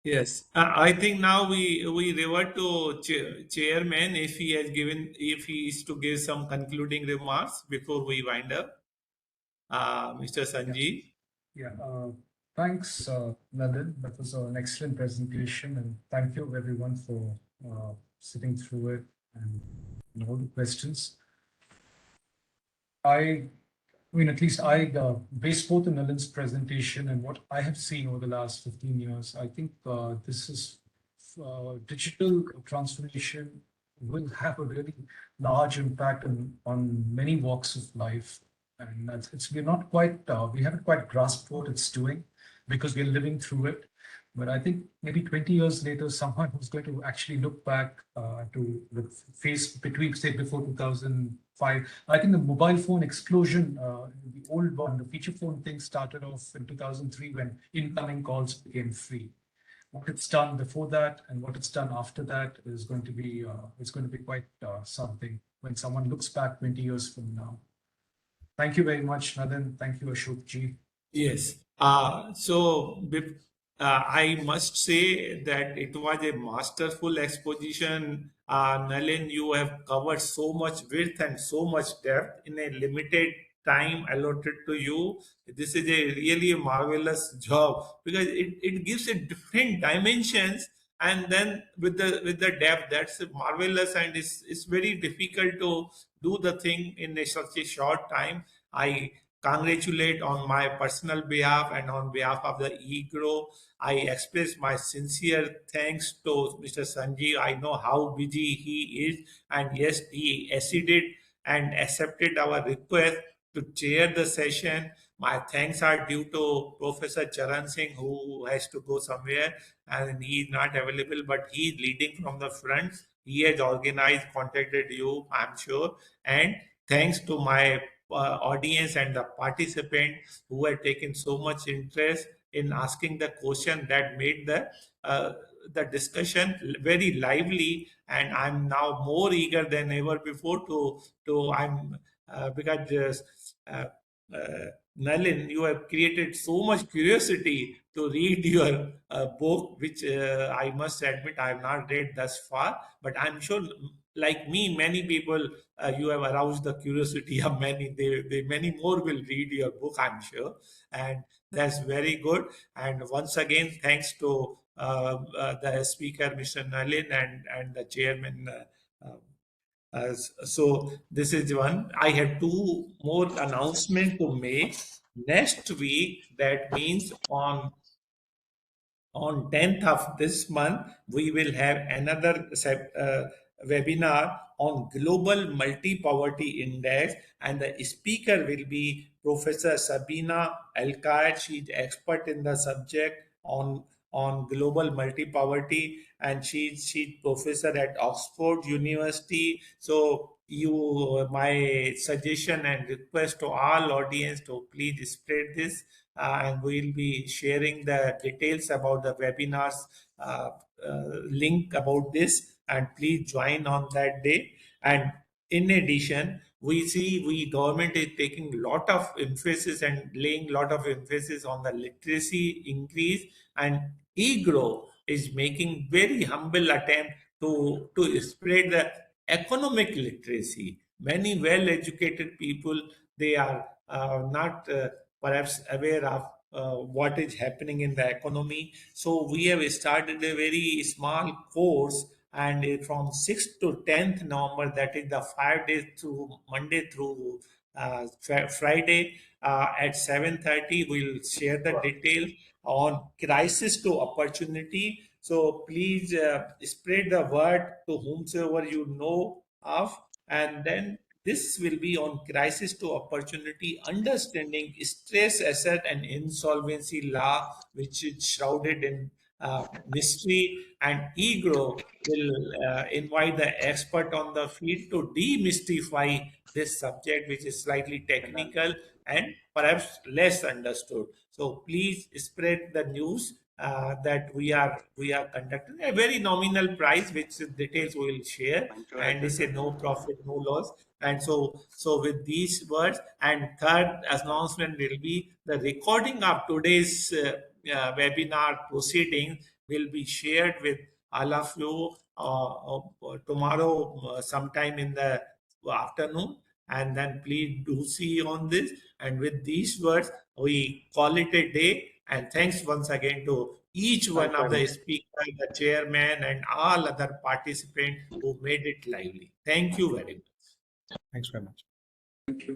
Yes, I think now we revert to chairman if he is to give some concluding remarks before we wind up. Mr. Sanjiv. Yeah, thanks, Nalin. That was an excellent presentation, and thank you everyone for sitting through it and all the questions. I mean, at least based both on Nalin's presentation and what I have seen over the last 15 years, I think this is digital transformation will have a really large impact on many walks of life. And we haven't quite grasped what it's doing because we're living through it. But I think maybe 20 years later, someone who's going to actually look back to the phase between, say, before 2005, I think the mobile phone explosion, the old one, the feature phone thing started off in 2003 when incoming calls became free. What it's done before that and what it's done after that is going to be quite something when someone looks back 20 years from now. Thank you very much, Nalin. Thank you, Ashok ji. Yes. I must say that it was a masterful exposition. Nalin, you have covered so much width and so much depth in a limited time allotted to you. This is a really marvelous job because it gives a different dimensions, and then with the depth, that's marvelous, and it's very difficult to do the thing in such a short time. I congratulate on my personal behalf and on behalf of the EGROW. I express my sincere thanks to Mr. Sanjeev. I know how busy he is, and yes, he acceded and accepted our request to chair the session. My thanks are due to Professor Charan Singh, who has to go somewhere and he is not available, but he is leading from the front. He has organized, contacted you, I'm sure. And thanks to my audience and the participant who had taken so much interest in asking the question that made the discussion very lively, and I'm now more eager than ever before to I'm because Nalin, you have created so much curiosity to read your book, which I must admit I have not read thus far, but I'm sure, like me, many people, you have aroused the curiosity of many. Many more will read your book, I'm sure, and that's very good. And once again, thanks to the speaker, Mr. Nalin, and the chairman. So this is one. I have two more announcements to make. Next week, that means on 10th of this month, we will have another webinar on Global Multi-Poverty Index, and the speaker will be Professor Sabina Alkayed. She is expert in the subject on global multi-poverty, and she's professor at Oxford University. So my suggestion and request to all audience to please spread this, and we'll be sharing the details about the webinars link about this, and please join on that day. And in addition, we government is taking lot of emphasis and laying lot of emphasis on the literacy increase, and EGROW is making very humble attempt to spread the economic literacy. Many well-educated people, they are not perhaps aware of what is happening in the economy. So we have started a very small course, and from 6th to 10th November, that is the 5 days through Monday through Friday, at 7:30, we'll share the details on crisis to opportunity. So please spread the word to whomsoever you know of, and then this will be on crisis to opportunity, understanding stress asset and insolvency law, which is shrouded in mystery. And EGROW will invite the expert on the field to demystify this subject, which is slightly technical, and perhaps less understood. So please spread the news that we are conducting a very nominal price, which details we will share, and it's a no profit, no loss. And so with these words, and third announcement will be the recording of today's webinar proceedings will be shared with all of you tomorrow sometime in the afternoon, and then please do see on this. And with these words, we call it a day. And thanks once again to each one Thanks of very the much. speakers, the chairman, and all other participants who made it lively. Thank you very much. Thanks very much. Thank you.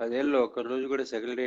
అదేలో ఒక రోజు కూడా secretary